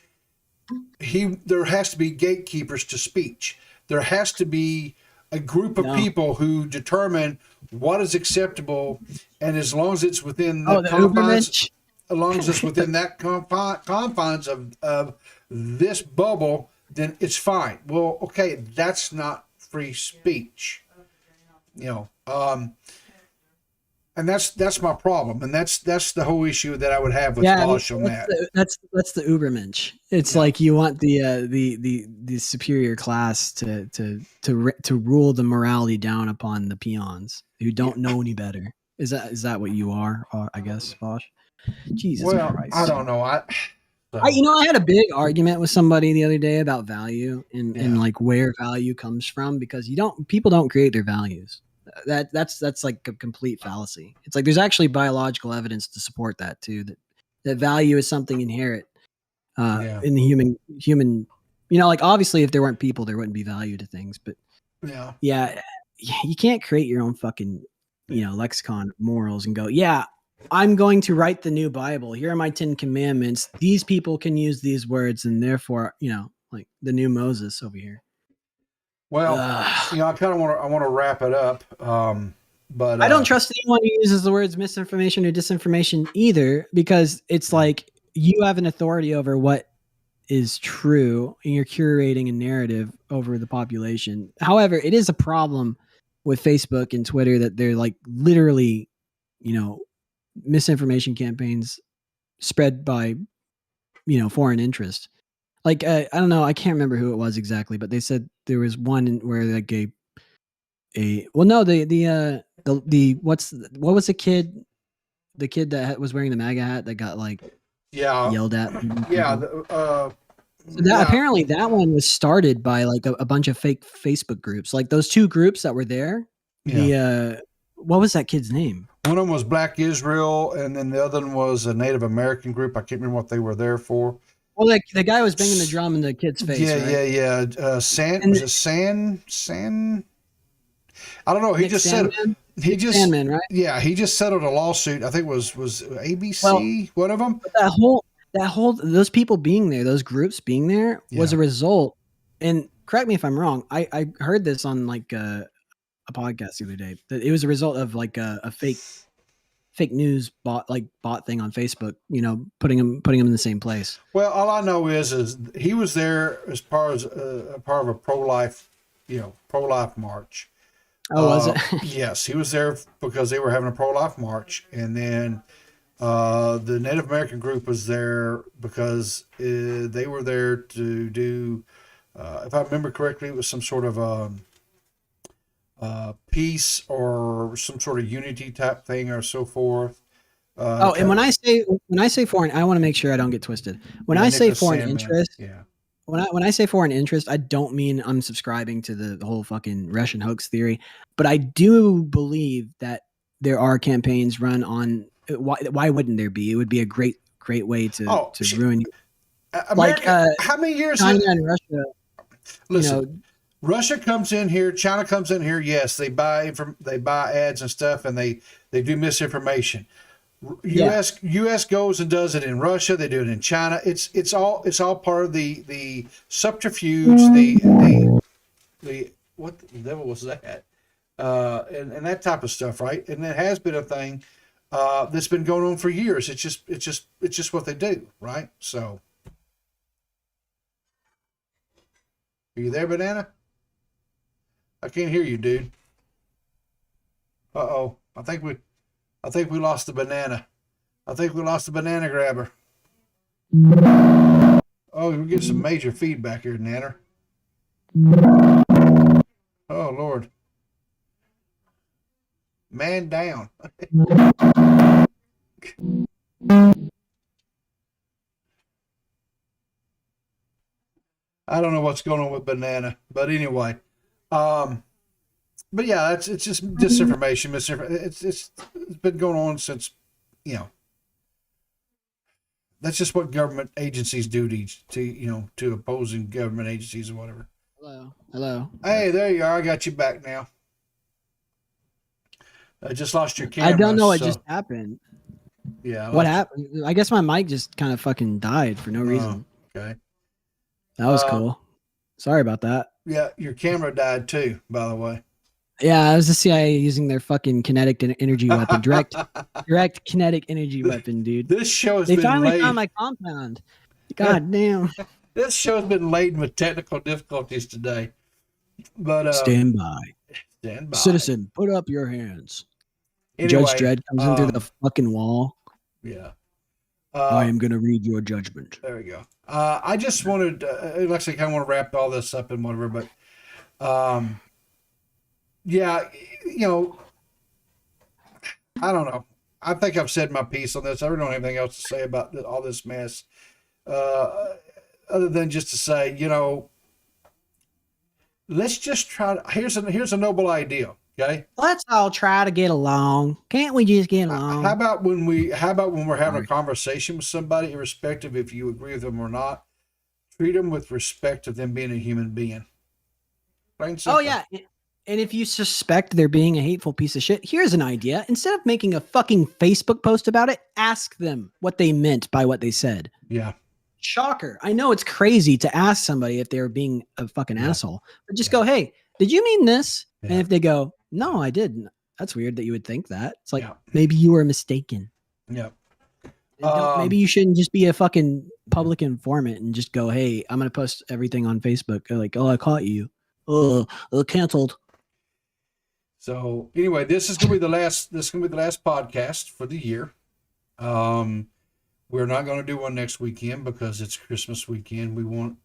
Speaker 2: there has to be gatekeepers to speech. There has to be a group of people who determine what is acceptable, and as long as it's within the confines, confines of this bubble, then it's fine. Well, okay, that's not free speech, and that's my problem, and that's the whole issue that I would have with Bosch on that.
Speaker 1: That's the Ubermensch. It's like you want the superior class to rule the morality down upon the peons who don't know any better. Is that what you are? I guess, Bosch. Jesus Christ.
Speaker 2: I don't know. I
Speaker 1: had a big argument with somebody the other day about value and like where value comes from, because people don't create their values. That's like a complete fallacy. It's like there's actually biological evidence to support that too, that value is something inherent in the human, like obviously if there weren't people, there wouldn't be value to things, but you can't create your own fucking, lexicon of morals and go, I'm going to write the new Bible. Here are my 10 commandments. These people can use these words, and therefore, like the new Moses over here.
Speaker 2: Well, I kind of want to wrap it up, but
Speaker 1: I don't trust anyone who uses the words misinformation or disinformation either, because it's like you have an authority over what is true, and you're curating a narrative over the population. However, it is a problem with Facebook and Twitter that they're like literally, misinformation campaigns spread by, foreign interest. Like, I don't know, I can't remember who it was exactly, but they said there was one where like what was the kid that was wearing the MAGA hat that got like yelled at?
Speaker 2: Yeah.
Speaker 1: So that, apparently that one was started by like a bunch of fake Facebook groups, like those two groups that were there.
Speaker 2: Yeah.
Speaker 1: What was that kid's name?
Speaker 2: One of them was Black Israel, and then the other one was a Native American group. I can't remember what they were there for.
Speaker 1: Well, like the guy was banging the drum in the kid's face.
Speaker 2: Yeah,
Speaker 1: right?
Speaker 2: yeah. Was it San? I don't know. He
Speaker 1: Nick
Speaker 2: just
Speaker 1: Sandman?
Speaker 2: said he just
Speaker 1: Sandman, right?
Speaker 2: Yeah, he just settled a lawsuit. I think it was ABC, one of them.
Speaker 1: But that whole those people being there, those groups being there, was a result. And correct me if I'm wrong. I heard this on like a podcast the other day that it was a result of like a fake news bot thing on Facebook. Putting them in the same place.
Speaker 2: Well, all I know is he was there as part of a pro-life march.
Speaker 1: Oh, was it?
Speaker 2: Yes, he was there because they were having a pro-life march, and then the Native American group was there because they were there to do, if I remember correctly, it was some sort of peace or some sort of unity type thing or so forth.
Speaker 1: And when I say foreign, I want to make sure I don't get twisted. When I say foreign interest, when I say foreign interest, I don't mean I'm subscribing to the whole fucking Russian hoax theory, but I do believe that there are campaigns run on. Why wouldn't there be? It would be a great way to ruin.
Speaker 2: America, how many years?
Speaker 1: China and Russia.
Speaker 2: Listen, Russia comes in here. China comes in here. Yes, they buy ads and stuff, and they do misinformation. U.S. goes and does it in Russia. They do it in China. It's all part of the subterfuge. The what the devil was that? And that type of stuff, right? And it has been a thing that's been going on for years. It's just what they do, right? So, are you there, Banana? I can't hear you, dude. Uh-oh. I think we lost the banana. I think we lost the banana grabber. Oh, we're getting some major feedback here, Nanner. Oh, Lord. Man down. I don't know what's going on with banana, but anyway. But yeah, it's just disinformation, misinformation. It's been going on since, that's just what government agencies do to opposing government agencies or whatever.
Speaker 1: Hello.
Speaker 2: Hey, there you are. I got you back now. I just lost your camera.
Speaker 1: I don't know what just happened.
Speaker 2: Yeah.
Speaker 1: What happened? I guess my mic just kind of fucking died for no reason.
Speaker 2: Okay.
Speaker 1: That was cool. Sorry about that.
Speaker 2: Yeah, your camera died too, by the way.
Speaker 1: Yeah, it was the CIA using their fucking kinetic energy weapon, direct kinetic energy weapon, dude.
Speaker 2: This show has
Speaker 1: they
Speaker 2: been
Speaker 1: finally
Speaker 2: laid.
Speaker 1: found my compound. God damn.
Speaker 2: This show has been laden with technical difficulties today. But
Speaker 1: stand by. Citizen, put up your hands.
Speaker 2: Anyway,
Speaker 1: Judge Dredd comes in through the fucking wall.
Speaker 2: Yeah.
Speaker 1: I am going to read your judgment.
Speaker 2: There we go. I just wanted, like I said, kind of want to wrap all this up and whatever, but yeah, I don't know. I think I've said my piece on this. I really don't have anything else to say about all this mess, other than just to say, let's just try to, here's a noble idea. Okay.
Speaker 1: Let's all try to get along. Can't we just get along?
Speaker 2: How about when we're having a conversation with somebody, irrespective if you agree with them or not, treat them with respect of them being a human being.
Speaker 1: Oh yeah. And if you suspect they're being a hateful piece of shit, here's an idea. Instead of making a fucking Facebook post about it, ask them what they meant by what they said.
Speaker 2: Yeah.
Speaker 1: Shocker. I know it's crazy to ask somebody if they were being a fucking asshole, but just go, hey, did you mean this? Yeah. And if they go, no, I didn't. That's weird that you would think that. It's like, maybe you were mistaken.
Speaker 2: Yeah.
Speaker 1: Maybe you shouldn't just be a fucking public informant and just go, hey, I'm going to post everything on Facebook. They're like, oh, I caught you. Oh, canceled.
Speaker 2: So anyway, this is gonna be the last. This is gonna be the last podcast for the year. We're not gonna do one next weekend because it's Christmas weekend. We want.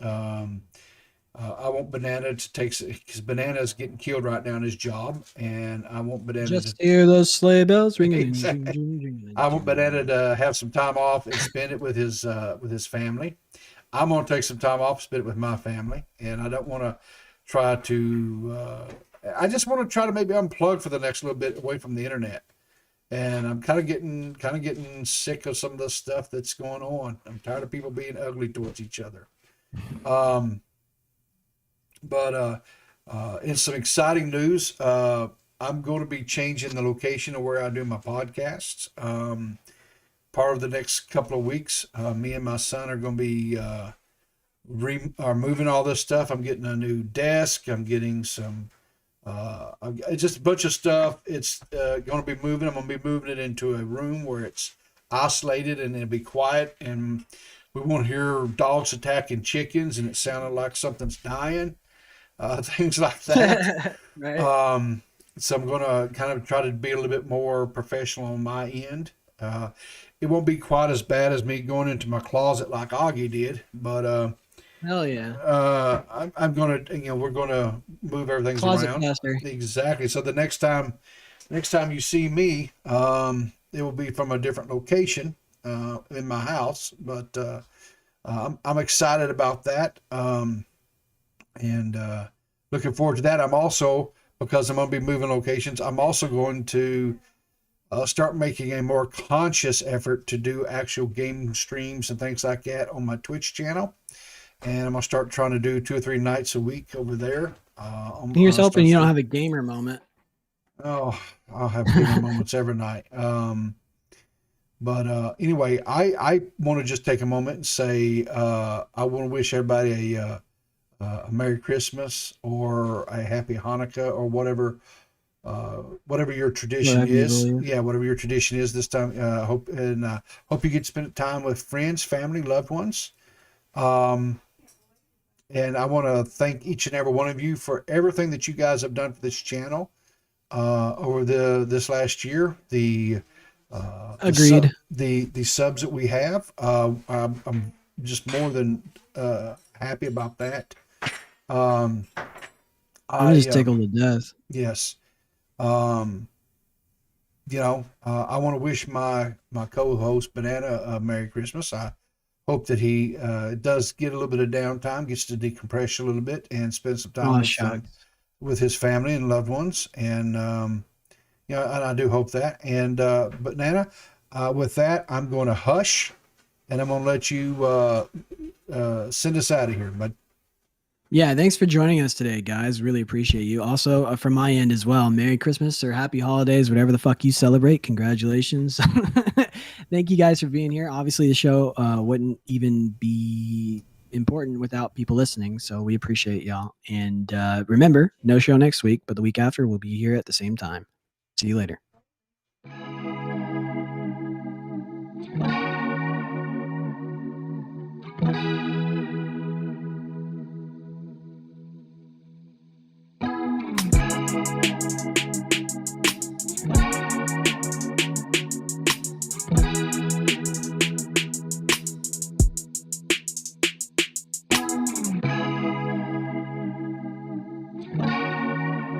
Speaker 2: I want Banana to take, because Banana is getting killed right now in his job, and I want Banana
Speaker 1: Just
Speaker 2: to.
Speaker 1: hear those sleigh bells ringing.
Speaker 2: Exactly. I want Banana to have some time off and spend it with his family. I'm going to take some time off, spend it with my family, and I don't want to try to. I just want to try to maybe unplug for the next little bit away from the internet. And I'm kind of getting sick of some of the stuff that's going on. I'm tired of people being ugly towards each other. But in some exciting news, I'm going to be changing the location of where I do my podcasts. Part of the next couple of weeks, me and my son are going to be are moving all this stuff. I'm getting a new desk. I'm getting some just a bunch of stuff. It's going to be moving. I'm going to be moving it into a room where it's isolated and it'll be quiet. And we won't hear dogs attacking chickens and it sounded like something's dying. Things like that.
Speaker 1: Right.
Speaker 2: So I'm going to kind of try to be a little bit more professional on my end. It won't be quite as bad as me going into my closet like Augie did, but
Speaker 1: Hell yeah.
Speaker 2: I'm going to, we're going to move everything
Speaker 1: Closet
Speaker 2: around.
Speaker 1: caster.
Speaker 2: Exactly. So the next time you see me, it will be from a different location in my house, but I'm excited about that. And looking forward to that. I'm also, because I'm going to be moving locations, I'm also going to start making a more conscious effort to do actual game streams and things like that on my Twitch channel. And I'm going to start trying to do 2 or 3 nights a week over there.
Speaker 1: Here's hoping you don't have a gamer moment.
Speaker 2: Oh, I'll have gamer moments every night. But anyway, I want to just take a moment and say I want to wish everybody a Merry Christmas or a Happy Hanukkah or whatever your tradition is. Yeah, whatever your tradition is this time. Hope you get to spend time with friends, family, loved ones. And I want to thank each and every one of you for everything that you guys have done for this channel over this last year.
Speaker 1: Agreed.
Speaker 2: The subs that we have, I'm just more than happy about that.
Speaker 1: I'm just tickled to death.
Speaker 2: Yes. I want to wish my co-host Banana a Merry Christmas. I hope that he does get a little bit of downtime, gets to decompress a little bit and spend some time with his family and loved ones. And, and I do hope that. And Banana, with that, I'm going to hush and I'm going to let you send us out of here. But
Speaker 1: yeah, thanks for joining us today, guys. Really appreciate you. Also, from my end as well, Merry Christmas or Happy Holidays, whatever the fuck you celebrate. Congratulations. Thank you guys for being here. Obviously, the show wouldn't even be important without people listening, so we appreciate y'all. And remember, no show next week, but the week after, we'll be here at the same time. See you later.